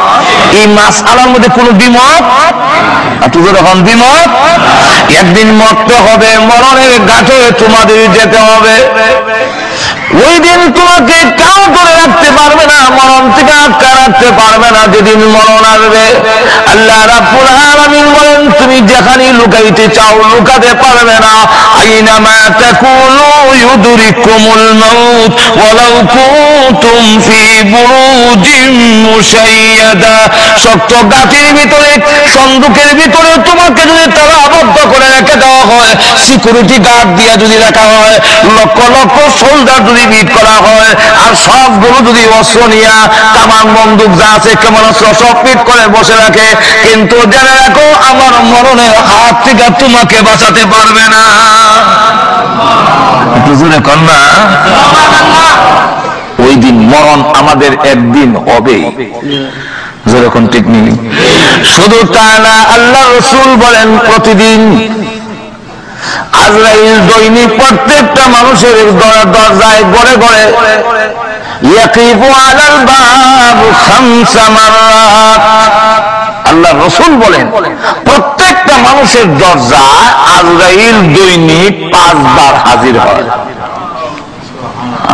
এই মাসআলার মধ্যে কোন দ্বিমত? যখন দ্বিমত, একদিন মরতে হবে, মরণের ঘাটে তোমাদের যেতে হবে। ওই দিন তোমাকে কেউ ধরে রাখতে পারবে না, মরণ থেকে আটকা রাখতে পারবে না। যেদিন মরণ আসবে, আল্লাহ রাব্বুল আলামিন বলেন, তুমি যেখানে লুকাইতে চাও লুকাতে পারবে না। আইনামা তাকুনু ইউদরিকুমুল মাউত ওয়ালাউ কুনতুম ফি বুরুজিন মুশাইয়াদা। শক্ত গাছের ভিতরে, সন্দুকের ভিতরে তোমাকে যদি তারা আবদ্ধ করে রেখে দেওয়া হয়, সিকিউরিটি গার্ড দিয়ে যদি রাখা হয়, লক্ষ লক্ষ সোলজার যদি ভিড় করা হয়, আর সবগুলো যদি অস্ত্র নিয়ে কামান বন্দুক যা আছে কেমন অস্ত্র সব ফিট করে বসে রাখে, কিন্তু জেনে রাখো আমার মরণের হাত থেকে তোমাকে বাঁচাতে পারবে না। একটু জোরে কন্যা। ওই দিন মরণ আমাদের একদিন হবে, যেরকম ঠিক নেই। শুধু তা না, আল্লাহ রাসূল বলেন, প্রতিদিন আজরাইল দৈনিক প্রত্যেকটা মানুষের দরজায় গড়ে গড়ে ইয়াকিফু আলাল বাব খামসা মাররাত। আল্লাহ রাসূল বলেন, প্রত্যেকটা মানুষের দরজায় আজরাইল দৈনিক 5 বার হাজির হয়।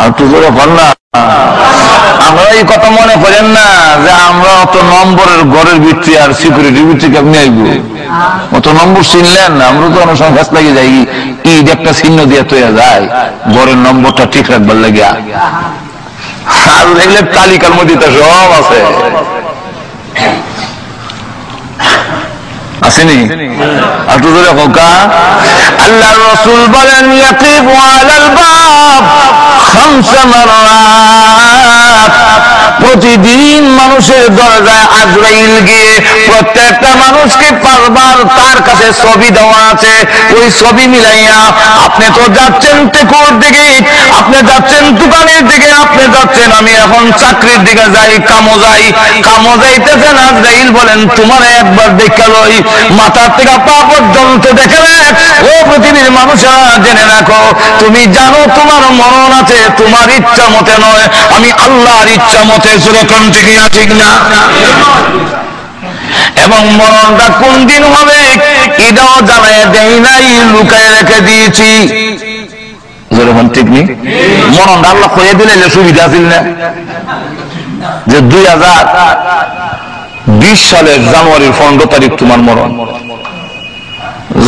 আর তো জোরে বল না। আমরা এই কথা মনে করেন না যে আমরা অত নম্বরের ঘরের ভিত্তি আর সিকিউরিটির ভিত্তি কেমনি আইব, অত নম্বর চিনলেন না। আমরা তো অনেক সময় গাছ লাগিয়ে যাই, ঈদ একটা চিহ্ন দিয়ে তৈরি যায় ঘরের নম্বরটা ঠিক রাখবার লাগিয়া। আর এগুলো তালিকার মধ্যে তো সব আছে, আসেনি? আর তো ধরে হোকা। আল্লাহ রাসূল বলেন, ইয়াকিফু আলাল বাব খামসা মাররাত। প্রতিদিন মানুষের দরজায় আজরাইল গিয়ে প্রত্যেকটা মানুষকে 5 বার তার কাছে ছবি দেওয়া আছে, ওই ছবি মিলাইয়া আপনি তো যাচ্ছেন টেকুর দিকে, আপনি যাচ্ছেন দোকানের দিকে, আপনি যাচ্ছেন আমি এখন চাকরির দিকে যাই, কামো যাইতেছেন। আজরাইল বলেন, তোমার একবার দেখে লই, মাথার থেকে পা পর্যন্ত দেখে রাখ। ও পৃথিবীর মানুষেরা, জেনে রাখো, তুমি জানো তোমার মরণ আছে, তোমার ইচ্ছা মতে নয়, আমি আল্লাহর ইচ্ছা মতে। সেরকম ঠিক না? ঠিক না? এবং মরণটা কোন দিন হবে এটাও জানাই দেই নাই, লুকায় রেখে দিয়েছি। যেরকম ঠিক নেই, মরণটা আল্লাহ কয়ে দিলে সুবিধা ছিল না যে 2020 সালের জানুয়ারির 15 তারিখ তোমার মরণ,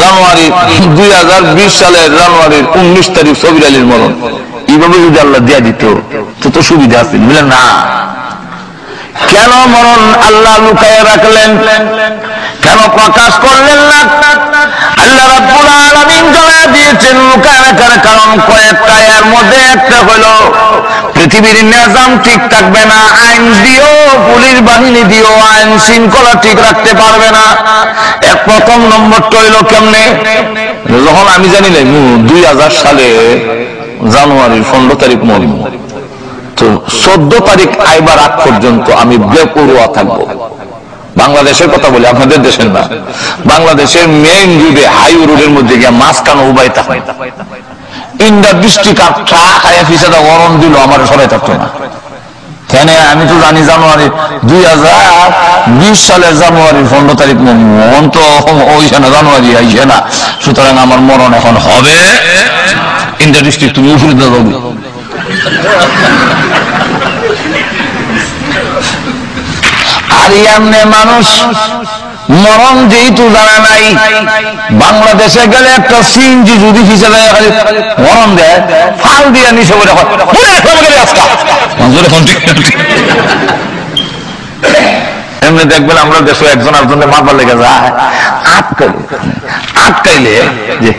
জানুয়ারি 2020 সালের জানুয়ারির 19 তারিখ সবির আলীর মরণ। এইভাবে যদি আল্লাহ দিয়া দিত তো সুবিধা আছে, বুঝলেন না? কেন মরণ আল্লাহ লুকায় রাখলেন, কেন প্রকাশ করলেন না? আল্লাহ রাব্বুল আলামিন জানায় দিয়েছেন লুকায় রাখার কারণ কয়েকটা। এর মধ্যে একটা হলো পৃথিবীর নিজাম ঠিক থাকবে না, আইন দিও, পুলিশ বাহিনী দিও, আইন শৃঙ্খলা ঠিক রাখতে পারবে না। এক প্রথম নম্বরটা হইল কেমনে? যখন আমি জানি না 2000 সালে জানুয়ারির 15 তারিখ মরণ, তো 14 তারিখ আইবার আগ পর্যন্ত আমি বেপরোয়া থাকবো। বাংলাদেশের কথা বলি, আপনাদের দেশের না। বাংলাদেশের মেইন রোডে, হাই রোডের মধ্যে গিয়ে মাঝখানে উবাই থাকবে, ইন্ডা বৃষ্টি কাঠা খাইয়া ফিসাদা গরম দিল, আমার সবাই থাকতো না। কেন আমি তো জানি জানুয়ারি 2020 সালের জানুয়ারি 15 তারিখ মন তো ওইছে না, জানুয়ারি আইছে না, সুতরাং আমার মরণ এখন হবে ইন্ডিয়া ডিস্ট্রিক্ট, তুমি উপরে যাবে। আর এমনি মানুষ মরণ যেহেতু জানা নাই, বাংলাদেশে গেলে একটা সিএনজি যদি হিসেবে মরণ দেয়, ফাল দিয়ে নিচে বলে এমনি দেখবেন আমরা দেশে একজন আরেকজনের মারবার লেগে যায়, আটকাইলে যে